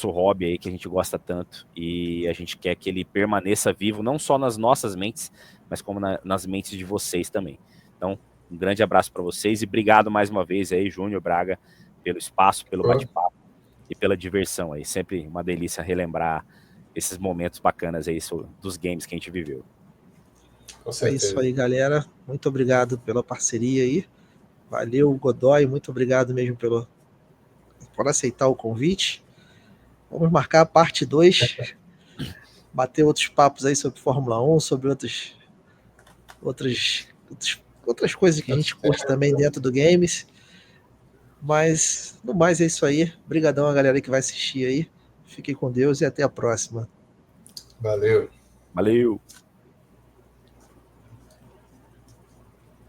[SPEAKER 3] hobby aí que a gente gosta tanto, e a gente quer que ele permaneça vivo, não só nas nossas mentes, mas como nas mentes de vocês também. Então, um grande abraço para vocês e obrigado mais uma vez aí, Júnior, Braga, pelo espaço, pelo bate-papo e pela diversão aí. Sempre uma delícia relembrar esses momentos bacanas aí dos games que a gente viveu.
[SPEAKER 2] É isso aí, galera. Muito obrigado pela parceria aí. Valeu, Godoy. Muito obrigado mesmo por aceitar o convite. Vamos marcar a parte 2. Bater outros papos aí sobre Fórmula 1, sobre outras coisas que a gente curte também dentro do games. Mas, no mais, é isso aí. Obrigadão a galera que vai assistir aí. Fiquem com Deus e até a próxima.
[SPEAKER 1] Valeu.
[SPEAKER 3] Valeu.